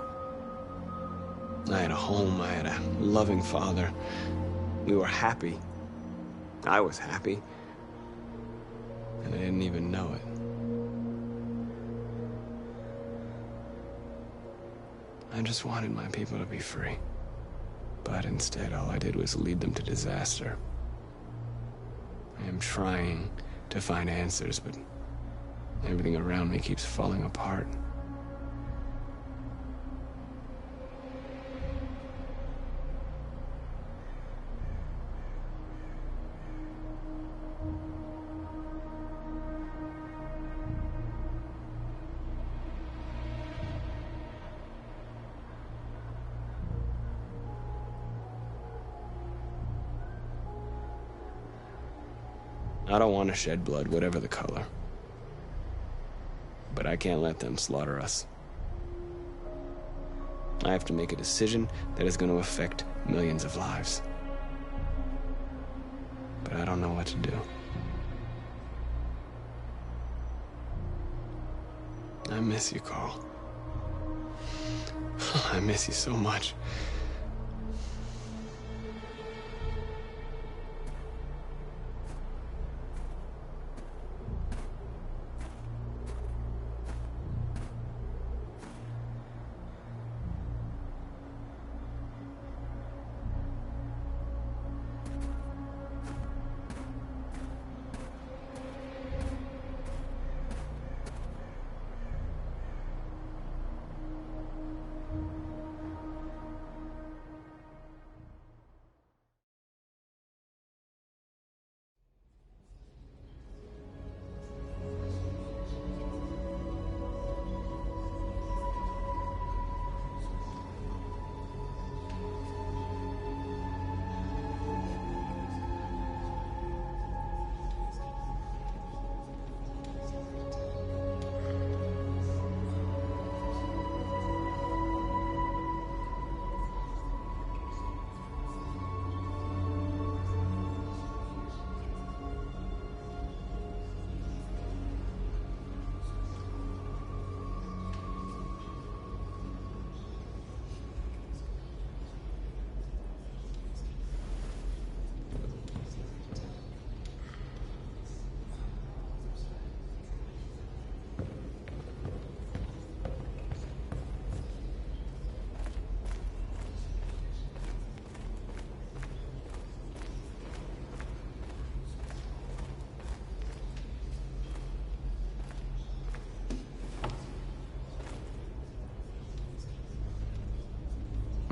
P: I had a home, I had a loving father. We were happy. I was happy. And I didn't even know it. I just wanted my people to be free. But instead, all I did was lead them to disaster. I am trying to find answers, but everything around me keeps falling apart. I don't want to shed blood, whatever the color. But I can't let them slaughter us. I have to make a decision that is going to affect millions of lives. But I don't know what to do. I miss you, Carl. I miss you so much.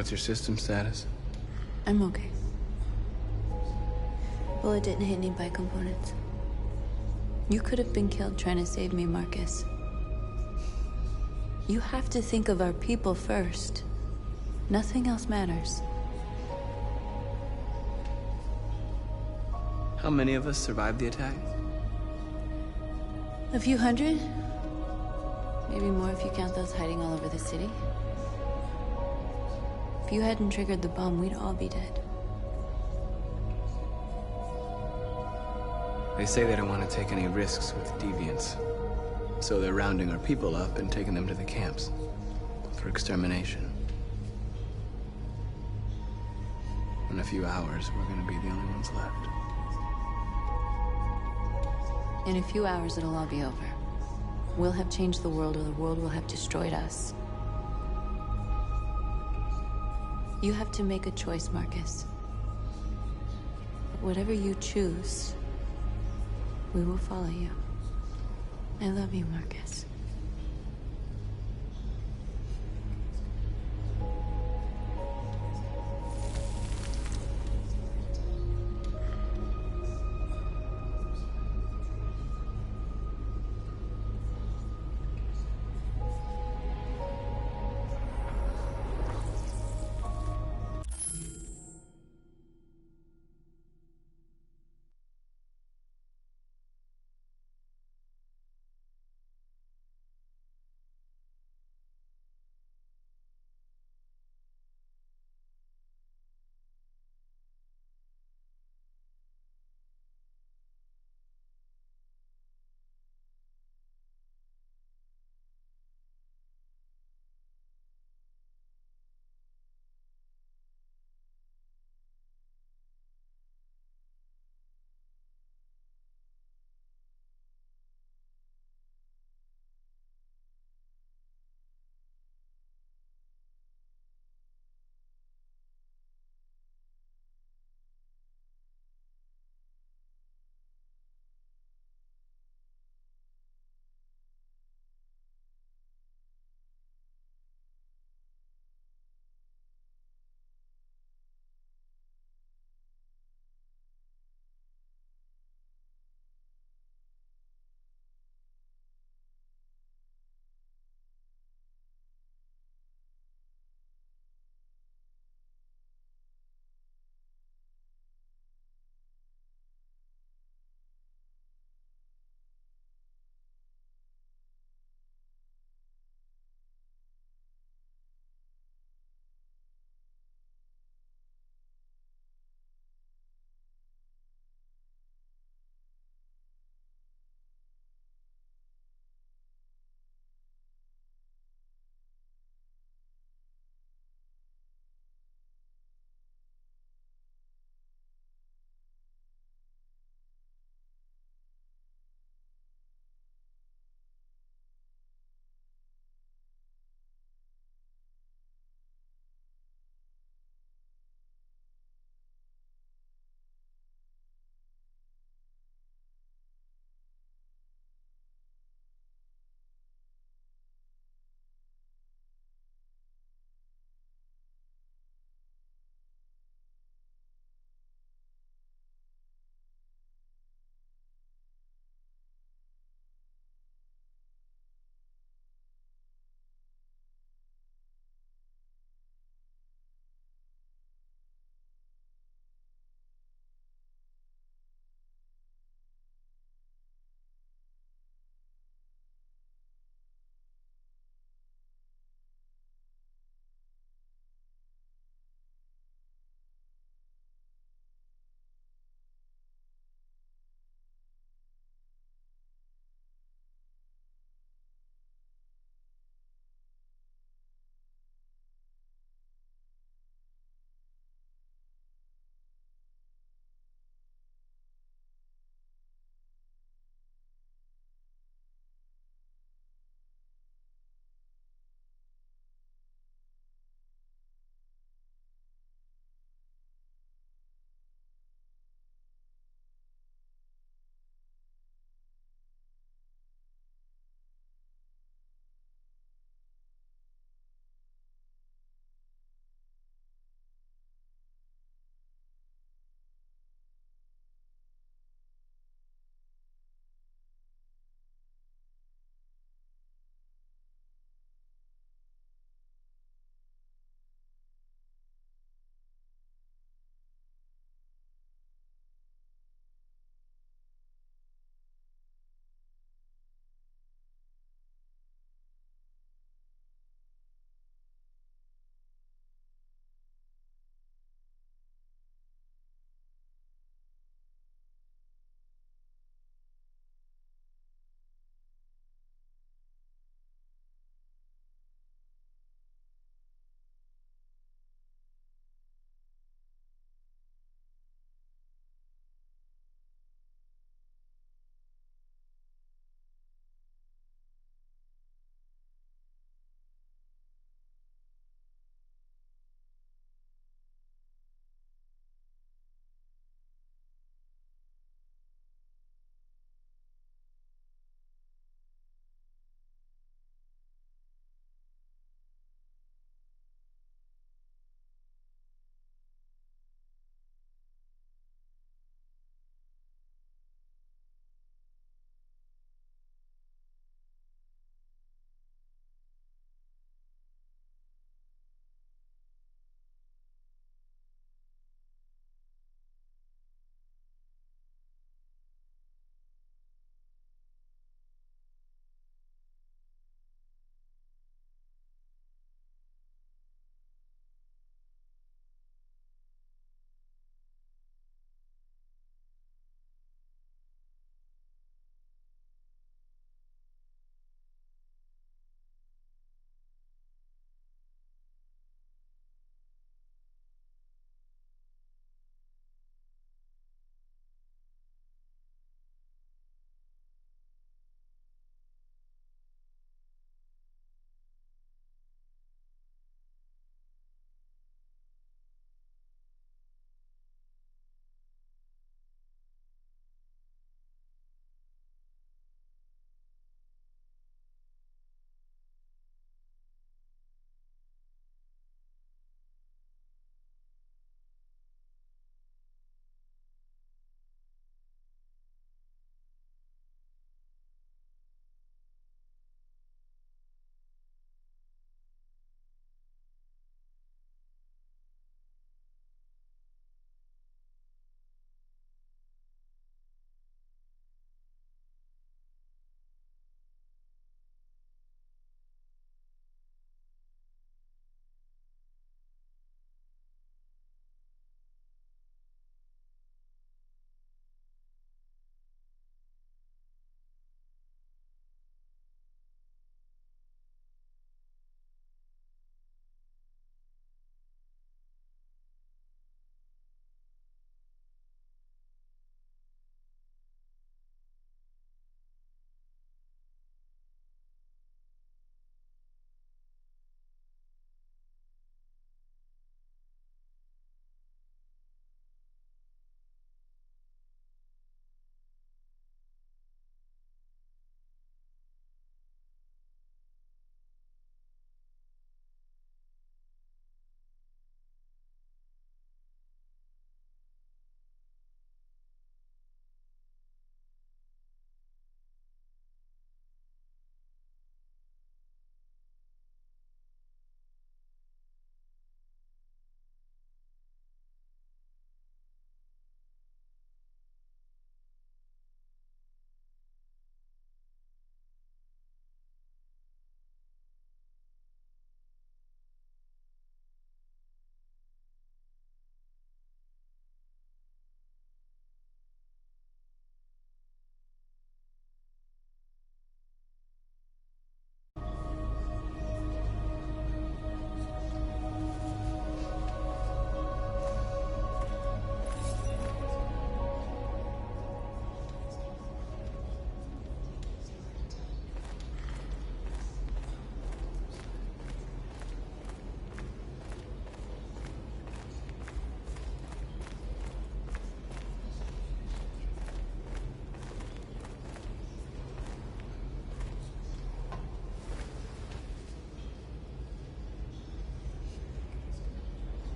P: What's your system status?
Q: I'm okay. Bullet didn't hit any bike components. You could have been killed trying to save me, Marcus. You have to think of our people first. Nothing else matters.
P: How many of us survived the attack?
Q: A few hundred? Maybe more if you count those hiding all over the city. If you hadn't triggered the bomb, we'd all be dead.
P: They say they don't want to take any risks with deviants. So they're rounding our people up and taking them to the camps for extermination. In a few hours, we're gonna be the only ones left.
Q: In a few hours, it'll all be over. We'll have changed the world, or the world will have destroyed us. You have to make a choice, Marcus. But whatever you choose, we will follow you. I love you, Marcus.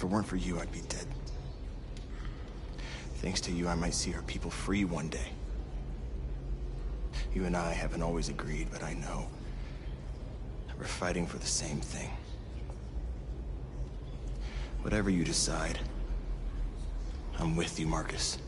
I: If it weren't for you, I'd be dead. Thanks to you, I might see our people free one day. You and I haven't always agreed, but I know that we're fighting for the same thing. Whatever you decide, I'm with you, Marcus.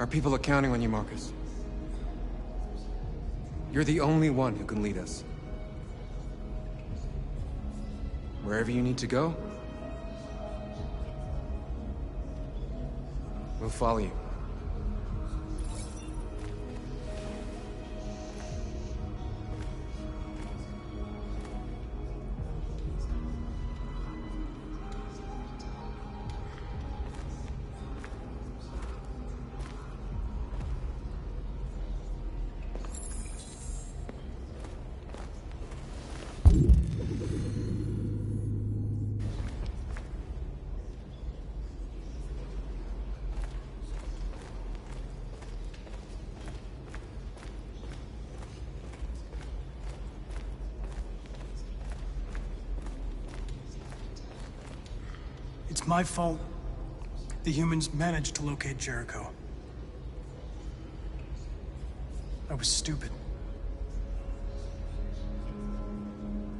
U: Our people are counting on you, Marcus. You're the only one who can lead us. Wherever you need to go, we'll follow you.
C: It's my fault the humans managed to locate Jericho. I was stupid.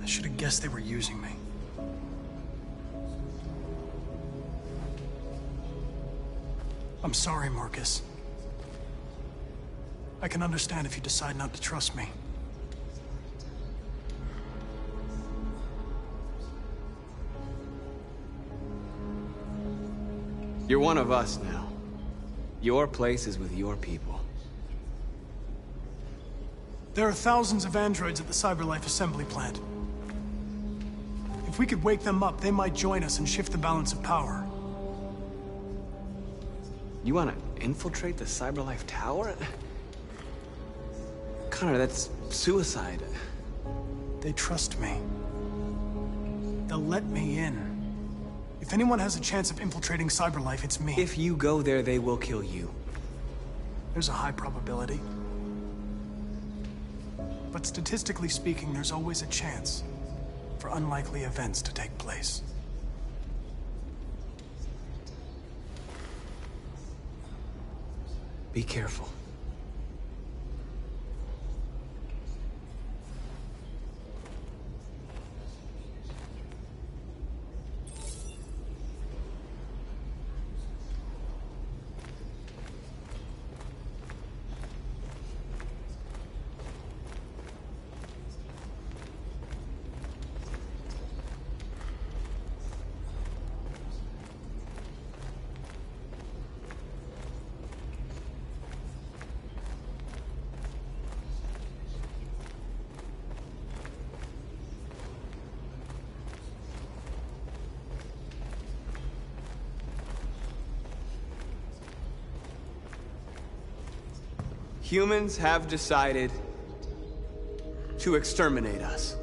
C: I should have guessed they were using me. I'm sorry, Marcus. I can understand if you decide not to trust me.
P: You're one of us now. Your place is with your people.
C: There are thousands of androids at the CyberLife assembly plant. If we could wake them up, they might join us and shift the balance of power.
P: You want to infiltrate the CyberLife tower? Connor, that's suicide.
C: They trust me. They'll let me in. If anyone has a chance of infiltrating CyberLife, it's me.
P: If you go there, they will kill you.
C: There's a high probability. But statistically speaking, there's always a chance for unlikely events to take place.
P: Be careful. Humans have decided to exterminate us.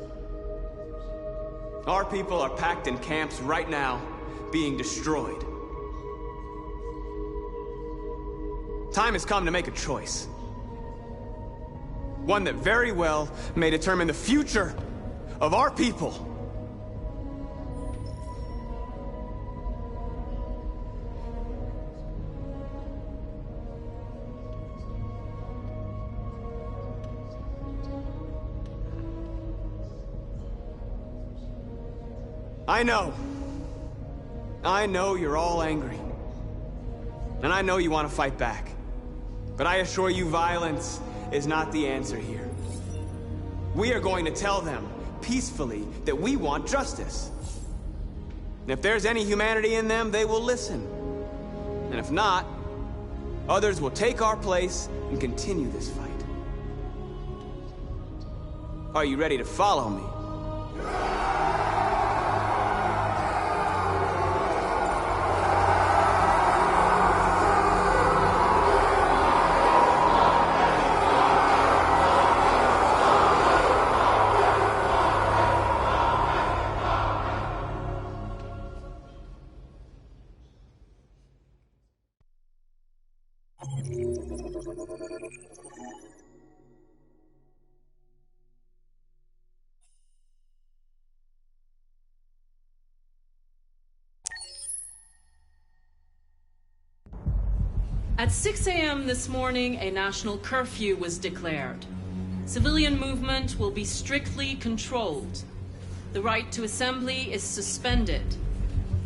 P: Our people are packed in camps right now, being destroyed. Time has come to make a choice. One that very well may determine the future of our people. I know.
S: I know you're all angry. And I know you want to fight back. But I assure you, violence is not the answer here. We are going to tell them, peacefully, that we want justice. And if there's any humanity in them, they will listen. And if not, others will take our place and continue this fight. Are you ready to follow me?
D: At 6 a.m. this morning, a national curfew was declared. Civilian movement will be strictly controlled. The right to assembly is suspended.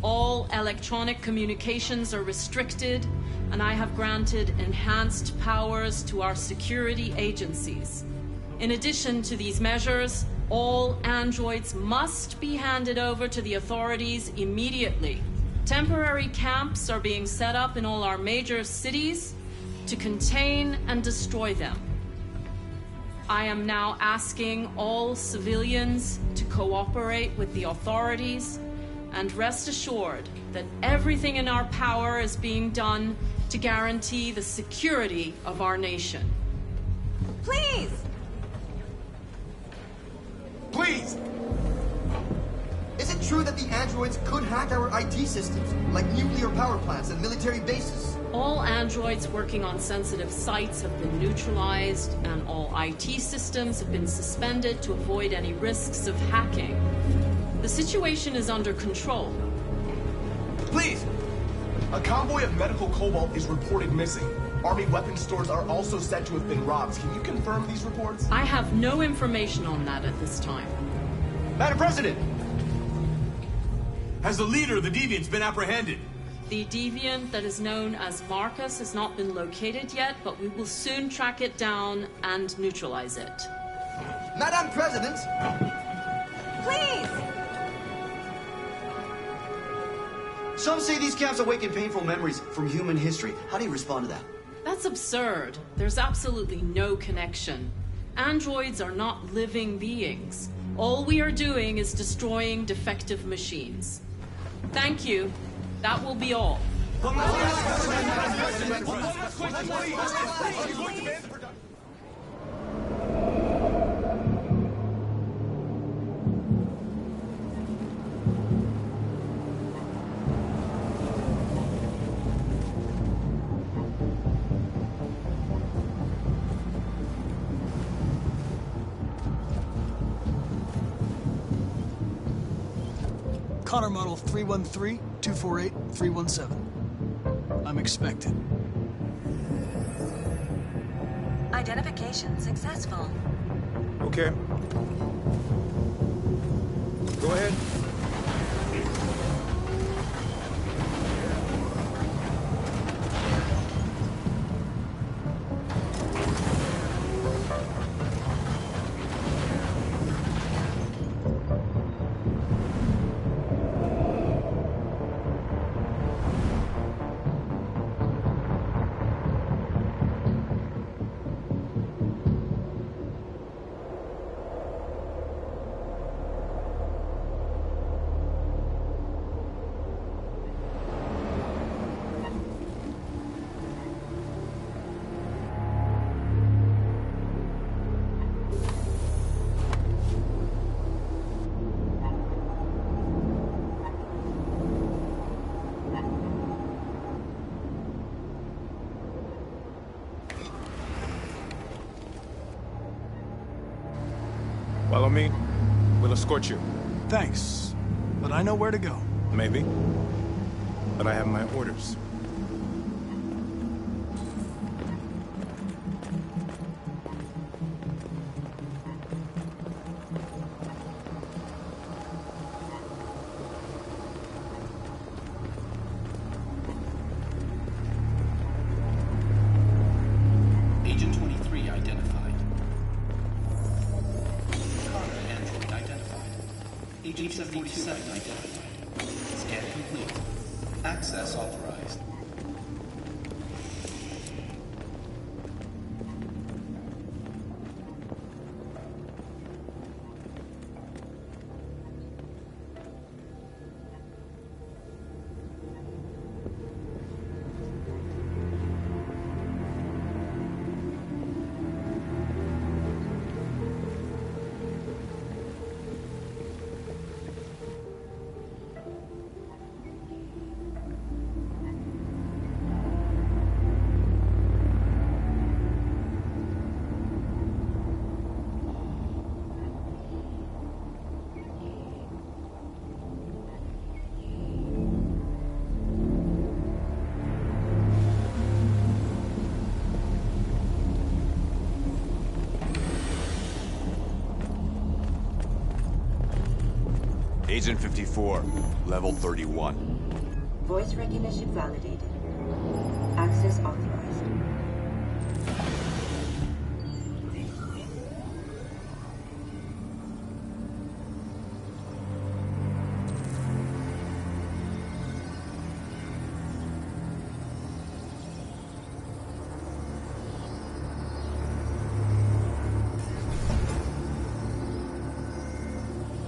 D: All electronic communications are restricted, and I have granted enhanced powers to our security agencies. In addition to these measures, all androids must be handed over to the authorities immediately. Temporary camps are being set up in all our major cities to contain and destroy them. I am now asking all civilians to cooperate with the authorities and rest assured that everything in our power is being done to guarantee the security of our nation.
N: Please!
V: Please! Is it true that the androids could hack our IT systems, like nuclear power plants and military bases?
D: All androids working on sensitive sites have been neutralized, and all IT systems have been suspended to avoid any risks of hacking. The situation is under control.
V: Please! A convoy of medical cobalt is reported missing. Army weapons stores are also said to have been robbed. Can you confirm these reports?
D: I have no information on that at this time.
V: Madam President!
E: Has the leader of the Deviants been apprehended?
D: The Deviant that is known as Marcus has not been located yet, but we will soon track it down and neutralize it.
V: Madam President!
N: Please!
V: Some say these camps awaken painful memories from human history. How do you respond to that?
D: That's absurd. There's absolutely no connection. Androids are not living beings. All we are doing is destroying defective machines. Thank you. That will be all.
C: Connor model 313-248-317. I'm expected.
A: Identification successful.
E: Okay. Go ahead. Follow me. We'll escort you.
C: Thanks, but I know where to go.
E: Maybe. But I have my orders.
F: Agent 23 identified. Connor android identified. Agent 47 identified. Scan complete. Access authorized.
H: Agent 54, level 31.
W: Voice recognition validated. Access authorized.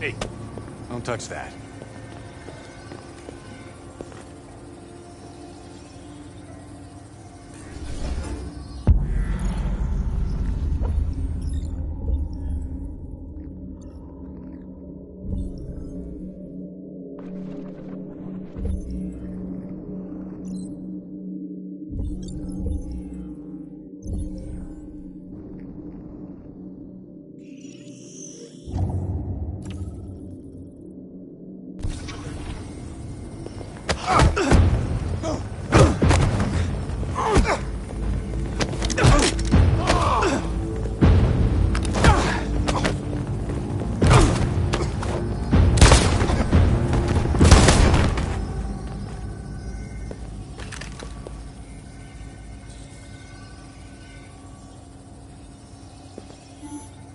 H: Hey, don't touch that.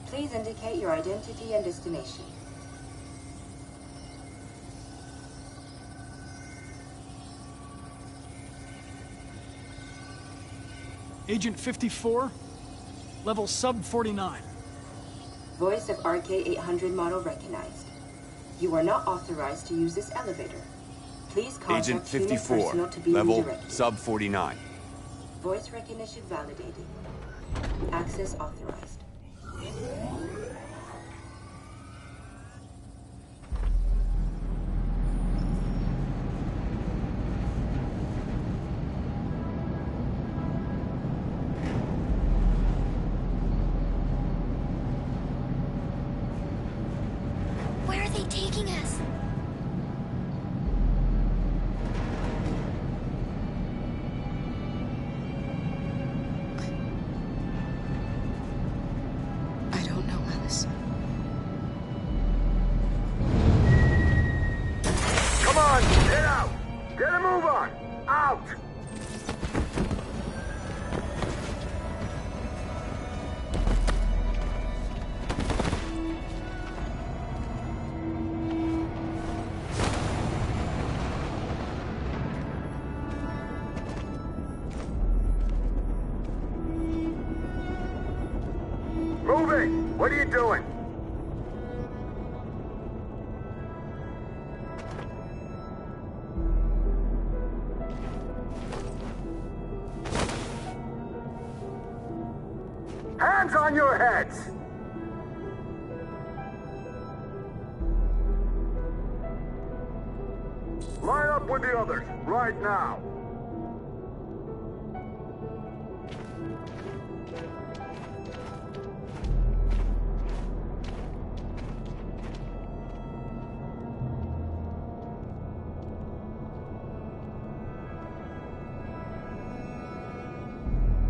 W: Please indicate your identity and destination.
C: Agent 54, level sub 49.
W: Voice of RK-800 model recognized. You are not authorized to use this elevator. Please contact
H: Agent
W: human
H: 54,
W: personnel to be
H: level
W: redirected.
H: sub 49.
W: Voice recognition validated. Access authorized.
N: Where are they taking us?
K: I don't know, Alice.
R: Come on, get out! Get a move on! Out! Moving! What are you doing? Hands on your heads! Line up with the others, right now.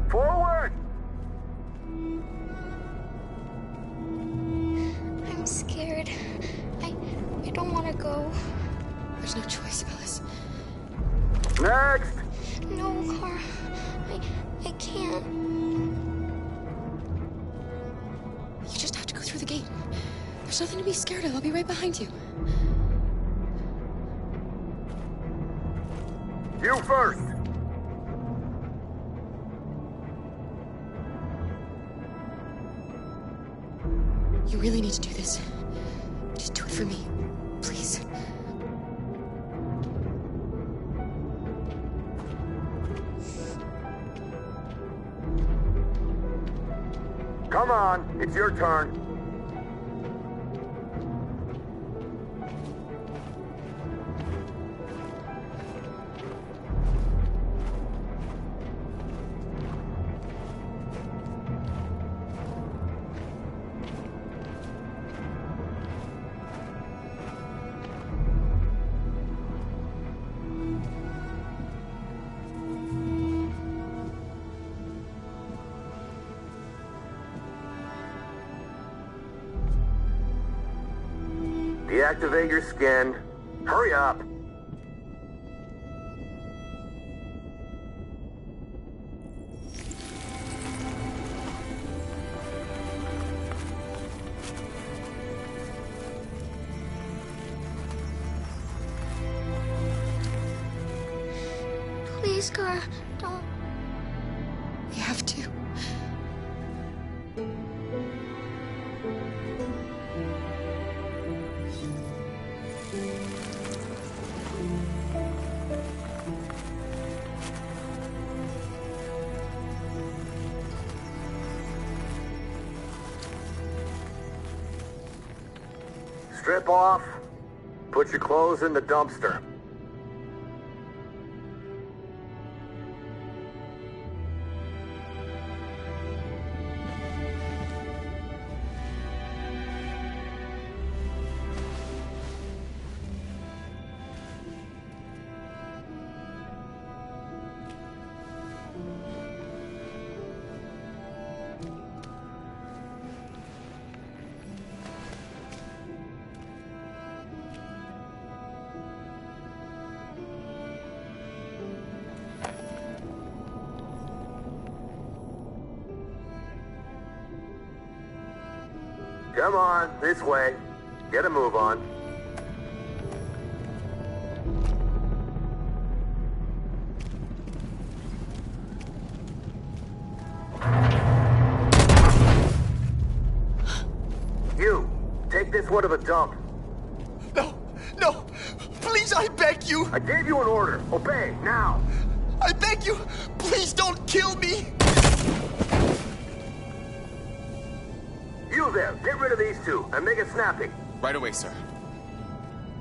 R: Forward!
N: I'm scared. I don't want to go.
K: There's no choice, Alice.
R: Next!
N: No, Kara. I can't.
K: through the gate. There's nothing to be scared of. I'll be right behind you.
R: You first!
K: You really need to do this. Just do it for me. Please.
R: Come on, it's your turn. Deactivate your skin. Hurry up.
N: Please, Kara, don't.
K: We have to.
R: Strip off. Put your clothes in the dumpster. Come on, this way. Get a move on. You, take this one to the dump.
V: No! Please, I beg you!
R: I gave you an order. Obey, now!
V: I beg you! Please don't kill me!
R: You there, get rid of these two, and make it snappy.
U: Right away, sir.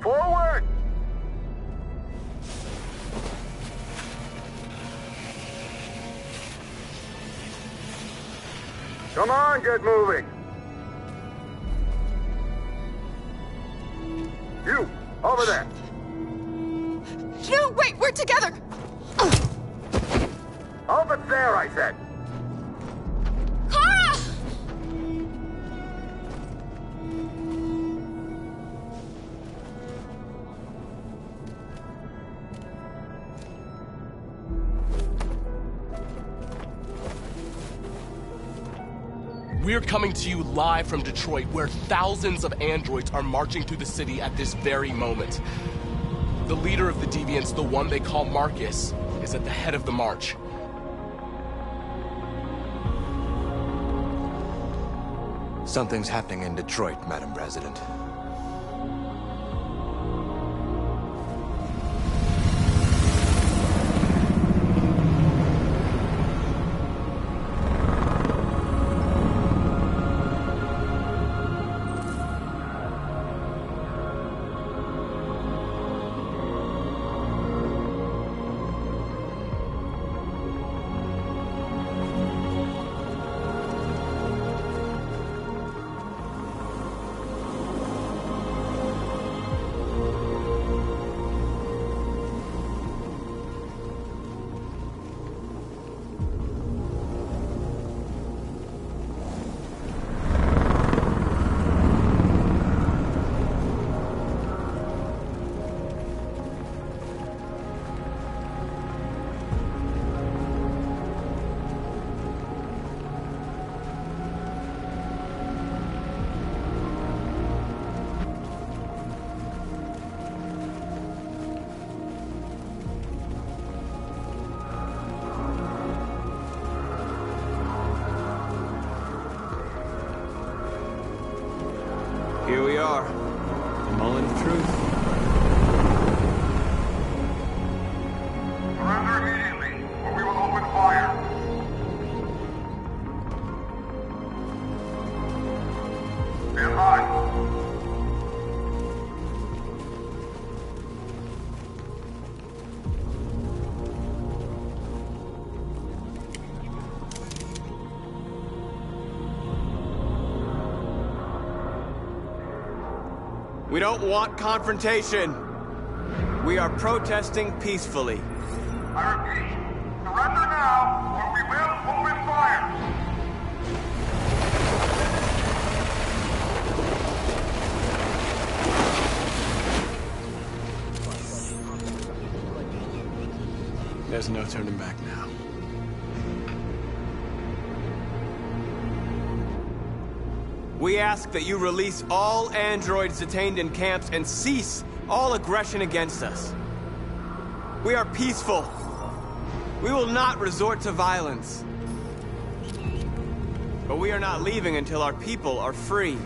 R: Forward! Come on, get moving! You, over there!
K: No, wait, we're together!
R: Over there, I said!
N: Kara!
V: We're coming to you live from Detroit, where thousands of androids are marching through the city at this very moment. The leader of the Deviants, the one they call Marcus, is at the head of the march.
I: Something's happening in Detroit, Madam President.
S: are. The moment of truth.
R: Surrender immediately, or we will open fire. Stand by.
S: We don't want confrontation. We are protesting peacefully.
R: I repeat, surrender now, or we will open fire.
S: There's no turning back now. We ask that you release all androids detained in camps and cease all aggression against us. We are peaceful. We will not resort to violence. But we are not leaving until our people are free.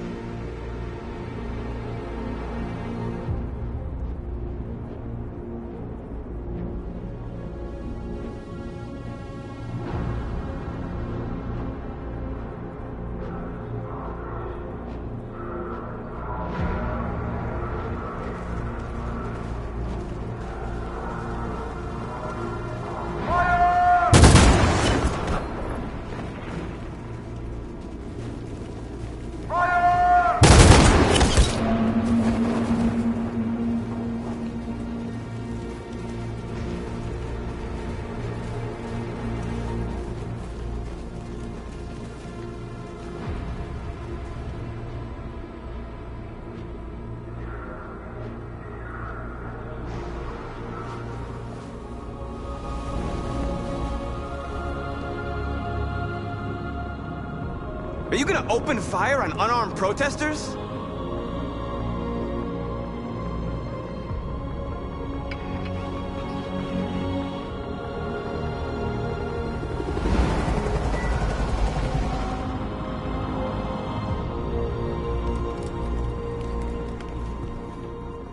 S: Are you gonna open fire on unarmed protesters?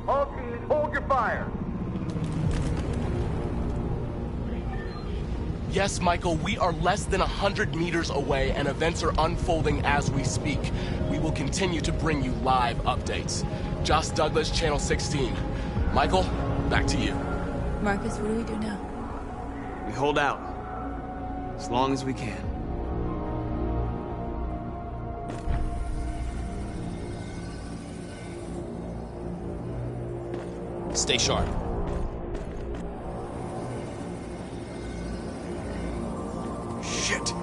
R: All teams, hold your fire.
V: Yes, Michael, we are less than 100 meters away and events are unfolding as we speak. We will continue to bring you live updates. Josh Douglas, Channel 16. Michael, back to you.
Q: Marcus, what do we do now?
S: We hold out. As long as we can.
V: Stay sharp.
E: Shit!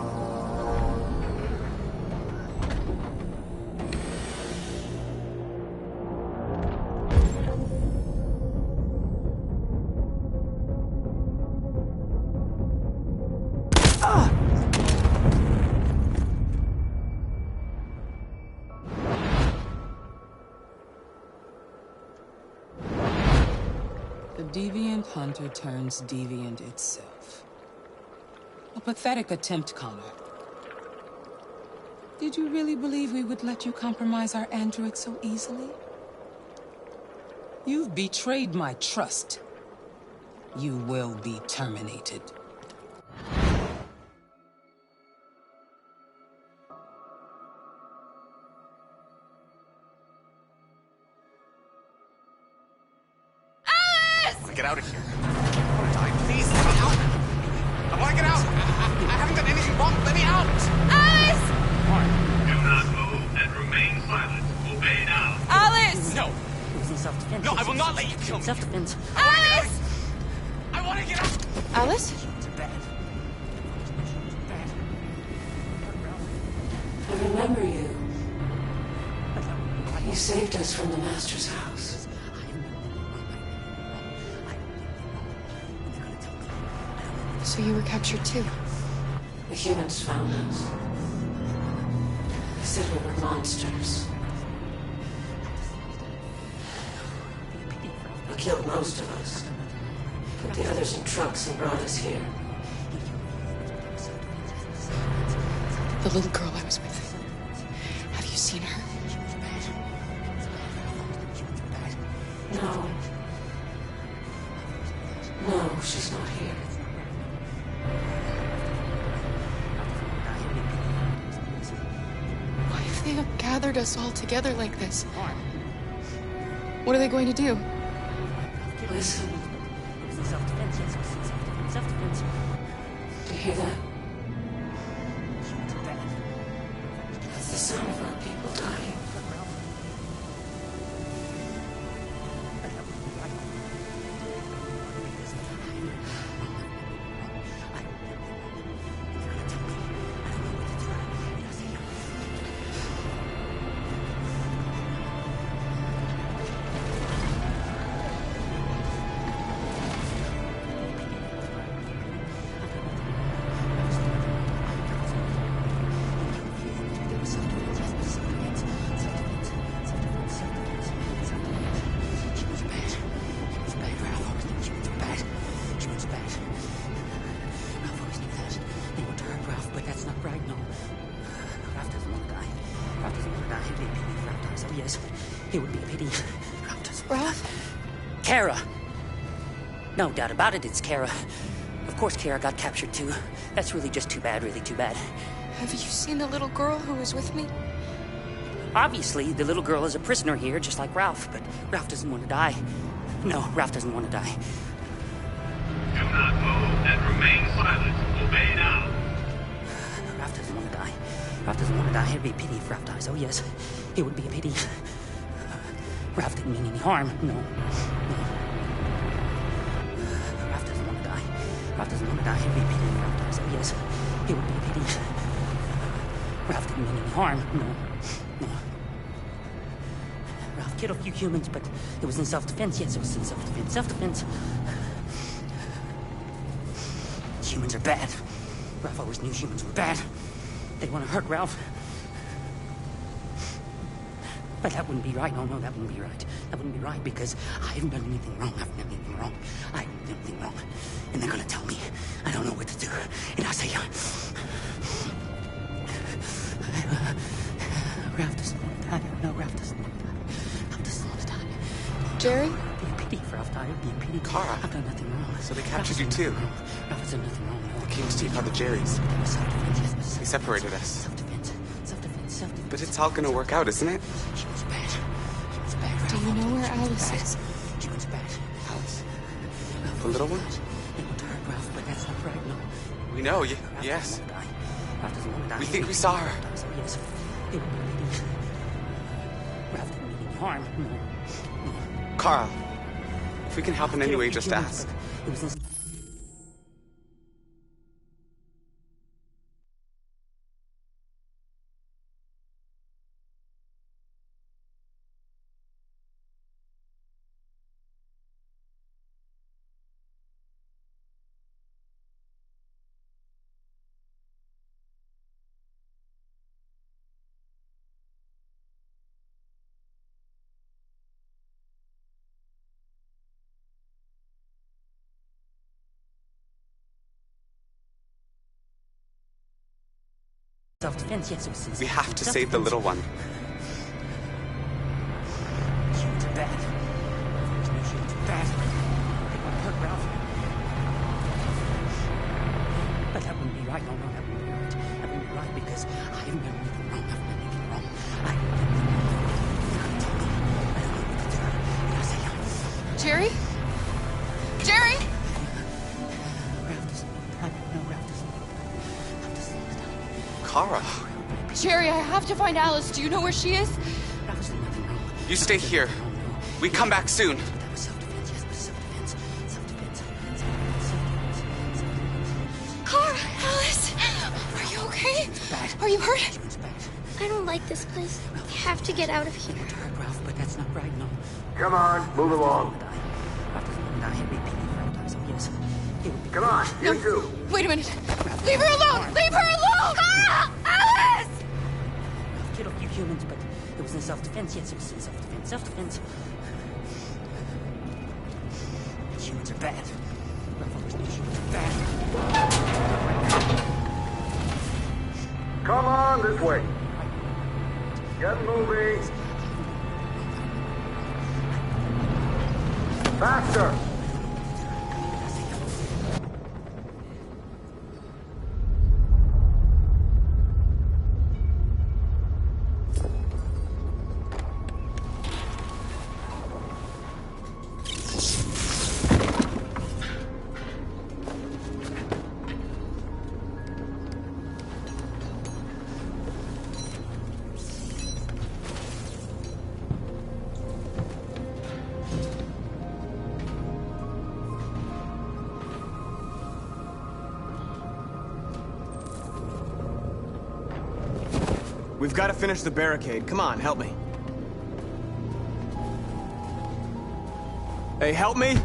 B: The deviant hunter turns deviant itself. A pathetic attempt, Connor. Did you really believe we would let you compromise our android so easily? You've betrayed my trust. You will be terminated.
J: Get out of here. I want to die. Please, let me out. I want to get out. I haven't done anything wrong. Let me out.
N: Alice!
J: Do not move and remain silent. Obey now.
N: Alice!
J: No.
T: It was in self-defense.
J: No, I will not let you kill me.
T: Self-defense.
N: Alice!
J: I want to get out.
K: Alice?
L: I remember you. You saved us from the Master's house.
K: So you were captured too?
L: The humans found us. They said we were monsters. They killed most of us. Put the others in trucks and brought us here.
K: The little girl I was with. Have you seen her? gathered us all together like this? What are they going to do?
L: Listen. It was in self-defense, yes, it was in self-defense. Self-defense. Do you hear that? That's the sound of our people dying. It would be a pity.
K: Ralph?
L: Kara! No doubt about it, it's Kara. Of course Kara got captured too. That's really just too bad, really too bad.
K: Have you seen the little girl who was with me?
L: Obviously, the little girl is a prisoner here, just like Ralph, but Ralph doesn't want to die. No, Ralph doesn't want to die.
G: Do not move and remain silent. Obey now.
L: Ralph doesn't want to die. Ralph doesn't want to die. It'd be a pity if Ralph dies. Oh, yes. It would be a pity. Ralph didn't mean any harm. No. Ralph doesn't want to die. Ralph doesn't want to die. It'd be a pity if Ralph dies. Oh, yes. It would be a pity. Ralph didn't mean any harm. No. Ralph killed a few humans, but it was in self-defense. Yes, it was in self-defense. Self-defense. Humans are bad. Ralph always knew humans were bad. They want to hurt Ralph. But that wouldn't be right. No, that wouldn't be right. That wouldn't be right because I haven't done anything wrong. I haven't done anything wrong. I haven't done anything wrong. And they're gonna tell me I don't know what to do. And I'll say, Ralph doesn't want to die. No, Ralph doesn't want to die. Ralph doesn't want to die.
K: Jerry?
L: It'd be a pity if Ralph died. It'd be a pity.
J: Kara.
L: I've done nothing wrong.
J: So they captured you too?
L: Ralph has done nothing wrong. No.
J: The King Steve had the Jerrys. They separated us.
L: Self-defense.
J: But it's all gonna work out, isn't it?
K: Do you know where Alice is?
J: Alice? The little one?
L: They want to hurt Ralph, but that's not right, no.
J: We know, yes.
L: Ralph doesn't want to die.
J: We think we saw her.
L: Yes. It would be a pity. Ralph didn't mean any harm. No.
J: Carl, if we can help in any way, just ask.
L: It was in... Self-defense, yes, it was...
J: We have to save the little one.
L: Humans are bad. Humans are bad. They want to hurt Ralph. But that wouldn't be right. No, that wouldn't be right. That wouldn't be right because I haven't done anything wrong. I haven't done anything wrong. I haven't done anything wrong. I don't know what to do. And I'll say,
K: Jerry? Jerry?
L: Ralph doesn't want to die. No, Ralph doesn't want to die. Ralph doesn't want to die.
J: Kara.
K: Jerry, I have to find Alice. Do you know where she is?
L: Ralph's done nothing wrong.
J: You stay here. We come back soon.
L: That was self-defense, yes, but self-defense. Self-defense.
N: Kara, Alice! Are you okay?
L: Bad.
N: Are you hurt?
L: Humans bad.
N: I don't like this place. We have to get out of here.
L: They want to hurt Ralph, but that's not right, no.
R: Come on, move along.
L: Ralph doesn't want to die. It'd be a pity if Ralph dies. Oh, yes. It would be
R: Come on, you two.
K: Wait a minute. Leave her alone! Leave her alone! Kara! Alice!
L: Ralph killed a few humans, but it was in self-defense. Yes, it was in self-defense. Self-defense. Humans are bad. Ralph always knew humans were bad.
R: Come on, this way. Get moving. Faster.
S: We've got to finish the barricade. Come on, help me. Hey, help me!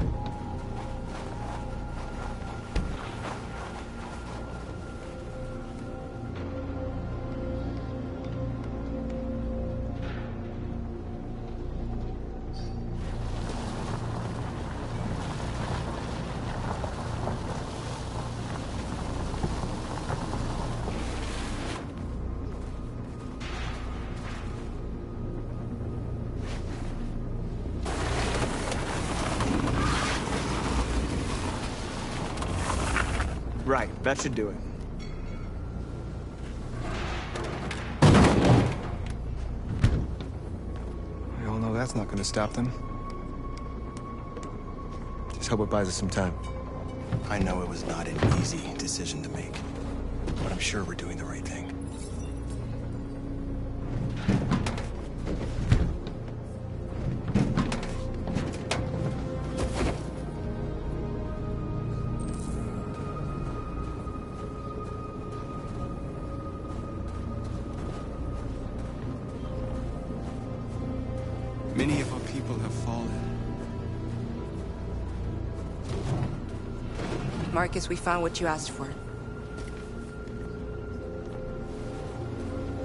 S: Right, that should do it.
U: We all know that's not gonna stop them. Just hope it buys us some time.
I: I know it was not an easy decision to make, but I'm sure we're doing the right thing.
U: Many of our people have fallen.
M: Marcus, we found what you asked for.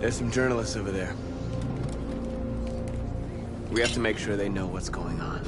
S: There's some journalists over there. We have to make sure they know what's going on.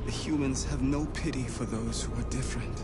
U: The humans have no pity for those who are different.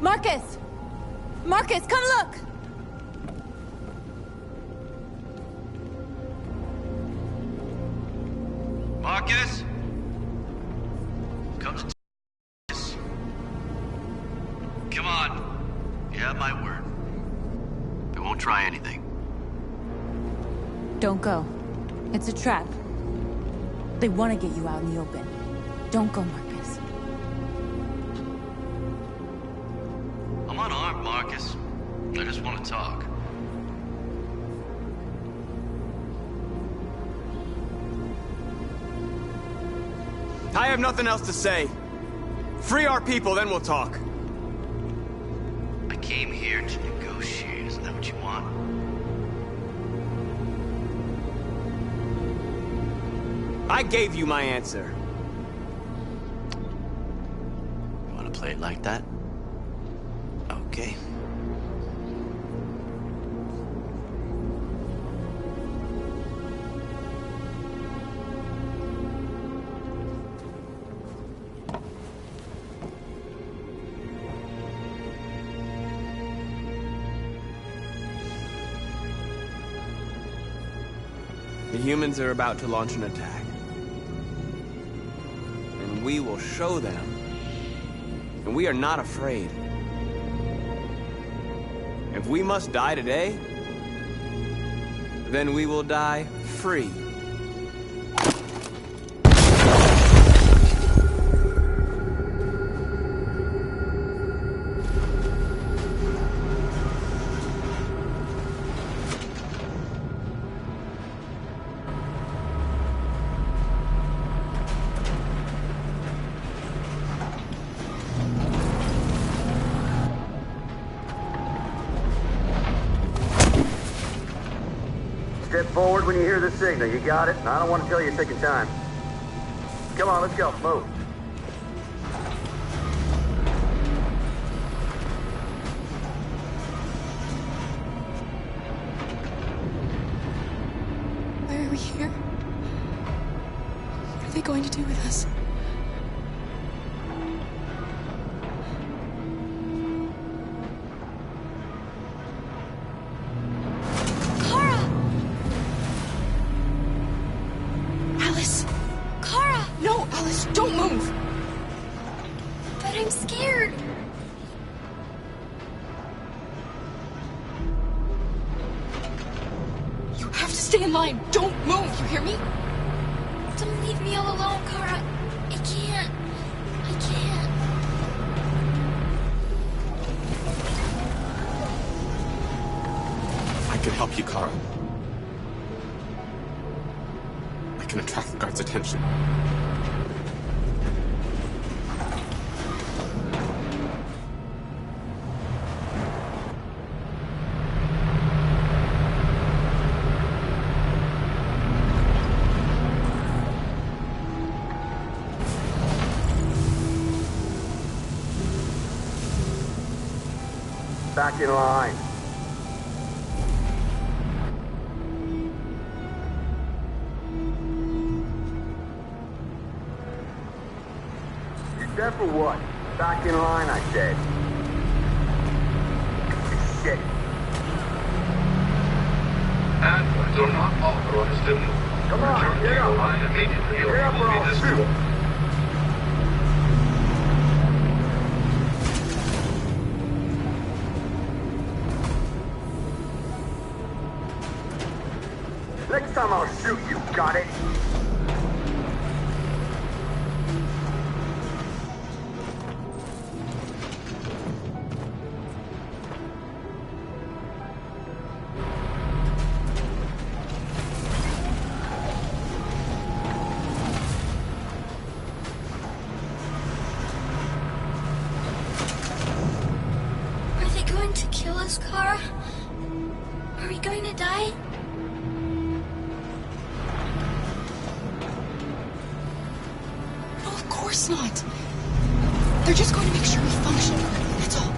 Q: Marcus! Marcus, come look!
G: Marcus? Come to Come on. You have my word. I won't try anything.
Q: Don't go. It's a trap. They want to get you out in the open. Don't go, Marcus.
G: I'm unarmed, Marcus. I just want to talk.
S: I have nothing else to say. Free our people, then we'll talk.
G: I came here to negotiate. Isn't that what you want?
S: I gave you my answer.
G: You want to play it like that? Okay.
S: The humans are about to launch an attack. And we will show them. And we are not afraid. If we must die today, then we will die free.
R: Step forward when you hear the signal. You got it? I don't want to tell you you're taking time. Come on, let's go. Move.
K: Why are we here? What are they going to do with us?
N: Don't move! But I'm scared.
K: You have to stay in line. Don't move, you hear me?
N: Don't leave me all alone, Kara. I can't. I can't.
J: I can help you, Kara. I can attract the guards' attention.
R: Back in line. You deaf or what? Back in line, I said. Shit.
G: Androids are not authorized to move.
R: Come on,
G: Return to
R: get
G: your
R: up.
G: line immediately or
R: Get up
G: you
R: or
G: will
R: I'll
G: be
R: shoot.
G: destroyed.
R: Next time I'll shoot you, got it?
N: Are they going to kill us, Kara? Are we going to die?
K: No, of course not. They're just going to make sure we function. That's all.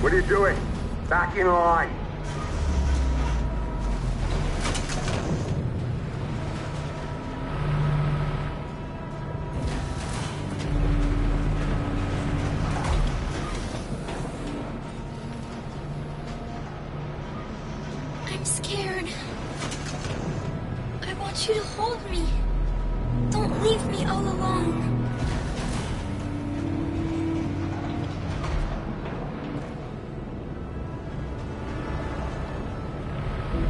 R: What are you doing? Back in line.
N: want you to hold me. Don't leave me all alone.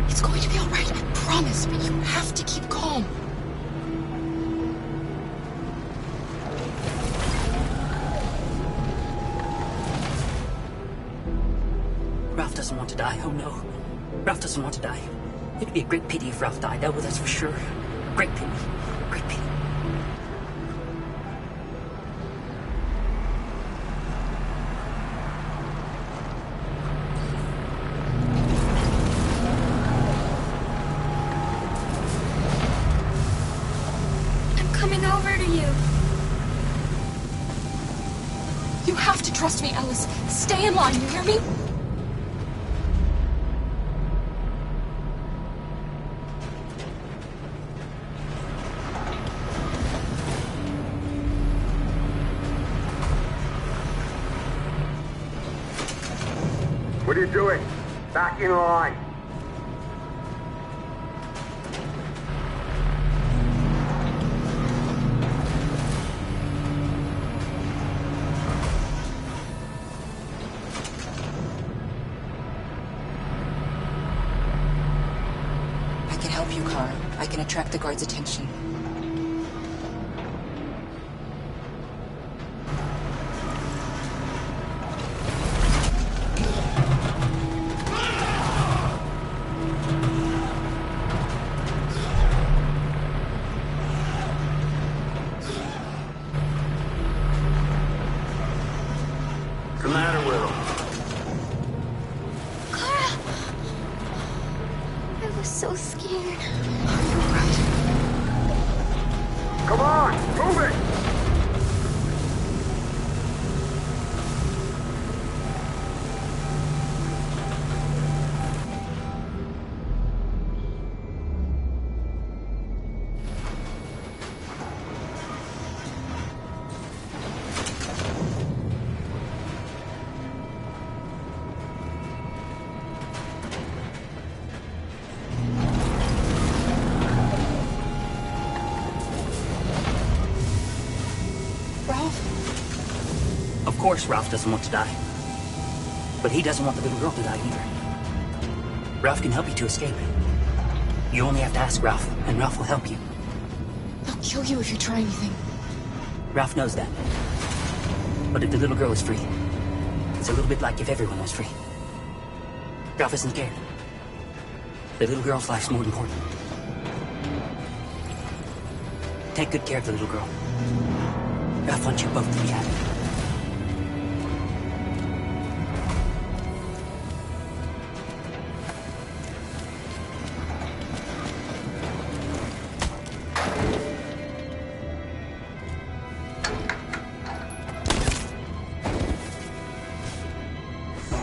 B: It's going to be all right, I promise, but you have to keep calm.
L: Ralph doesn't want to die, oh no. Ralph doesn't want to die. It'd be a great pity if Ralph died, oh, that's for sure. Great pity. Great pity.
N: I'm coming over to you.
B: You have to trust me, Alice. Stay in line, you hear me?
R: What are you doing? Back in line.
B: I can help you, Kara. I can attract the guard's attention.
R: What's the matter with him?
N: Kara! I was so scared.
R: Come on, move it!
L: Of course Ralph doesn't want to die. But he doesn't want the little girl to die either. Ralph can help you to escape. You only have to ask Ralph, and Ralph will help you.
B: They'll kill you if you try anything.
L: Ralph knows that. But if the little girl is free, it's a little bit like if everyone was free. Ralph isn't scared. The little girl's life's more important. Take good care of the little girl. Ralph wants you both to be happy.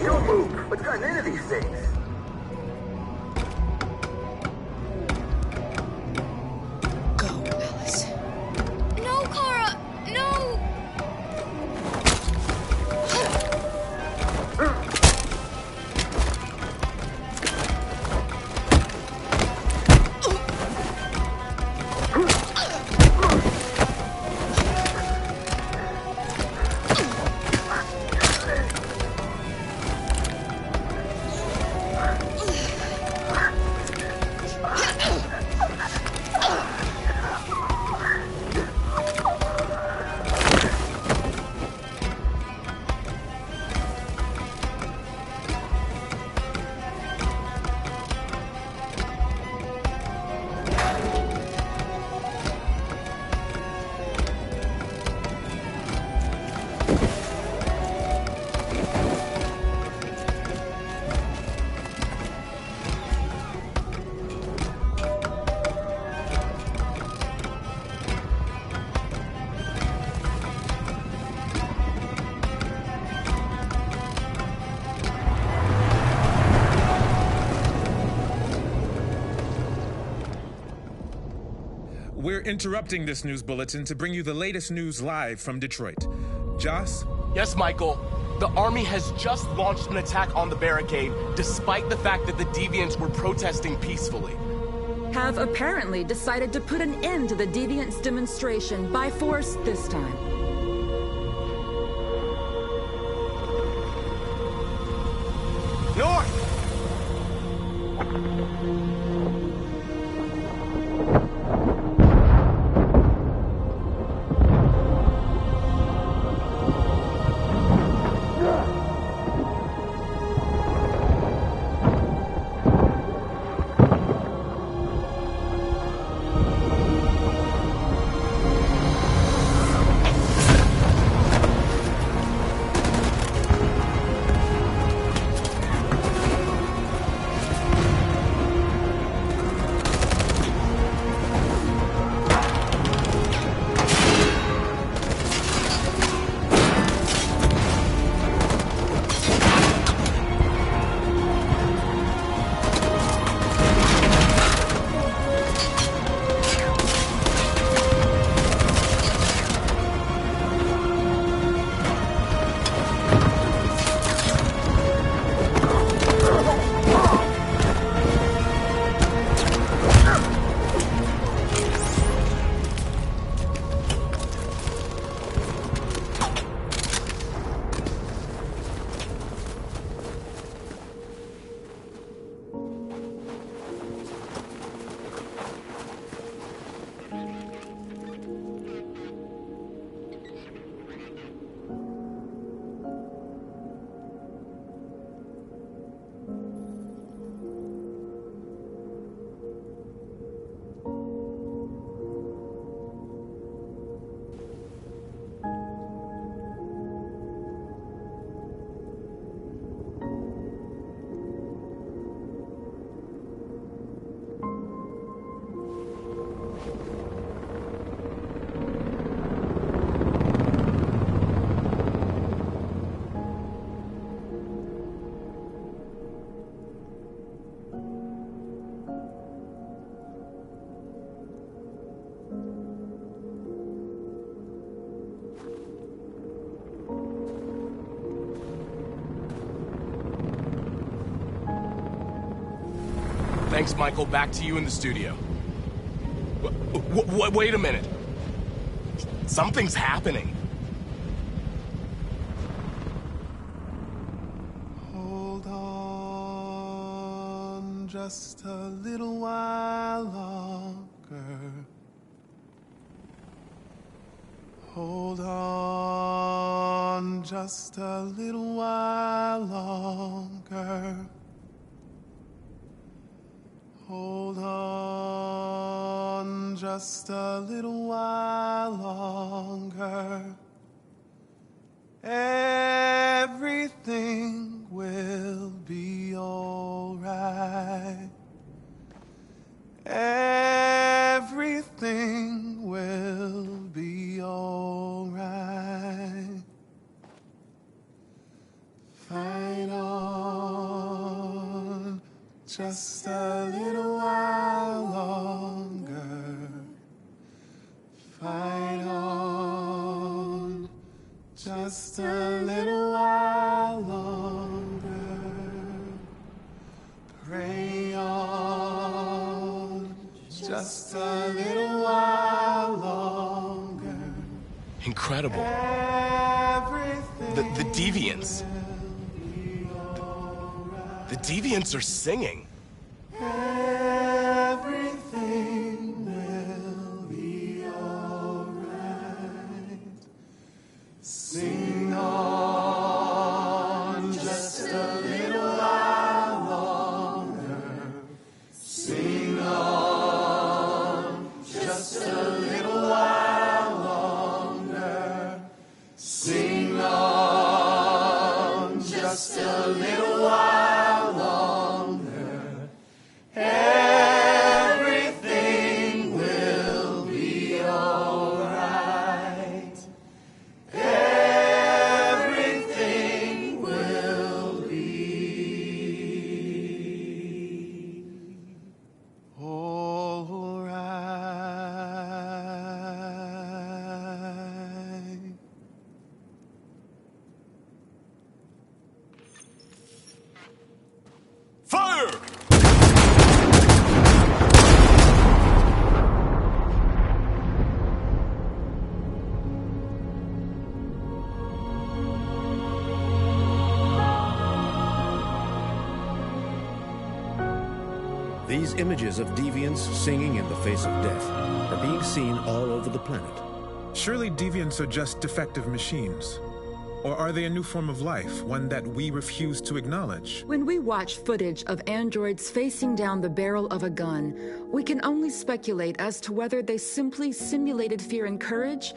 R: You don't move. What's gotten into these things?
N: No, Kara! No!
D: We're interrupting this news bulletin to bring you the latest news live from Detroit. Joss?
V: Yes, Michael. The army has just launched an attack on the barricade, despite the fact that the Deviants were protesting peacefully.
A: have apparently decided to put an end to the Deviants demonstration by force this time.
S: North!
V: Thanks, Michael. Back to you in the studio. Wait a minute. Something's happening.
O: Hold on just a little while longer. Hold on just a little while longer. Hold on just a little while longer. Everything will be all right. Everything will be all right. Fight on just a little while longer. Fight on just a little while longer. Pray on just a little while longer.
V: Incredible. The Deviants. The Deviants are singing.
O: Everything will be all right. Sing on just a little while longer. Sing on just a little while longer. Sing on just a little while longer.
C: images of deviants singing in the face of death are being seen all over the planet.
D: Surely deviants are just defective machines. Or are they a new form of life, one that we refuse to acknowledge?
A: When we watch footage of androids facing down the barrel of a gun, we can only speculate as to whether they simply simulated fear and courage,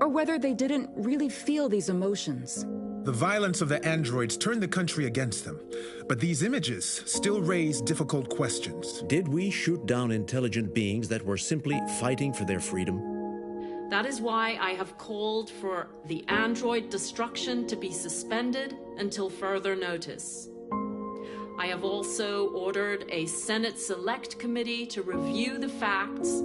A: or whether they didn't really feel these emotions.
D: The violence of the androids turned the country against them, but these images still raise difficult questions.
C: Did we shoot down intelligent beings that were simply fighting for their freedom?
F: That is why I have called for the android destruction to be suspended until further notice. I have also ordered a Senate Select Committee to review the facts,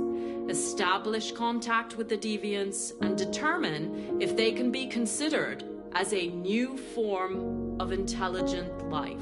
F: establish contact with the deviants, and determine if they can be considered as a new form of intelligent life.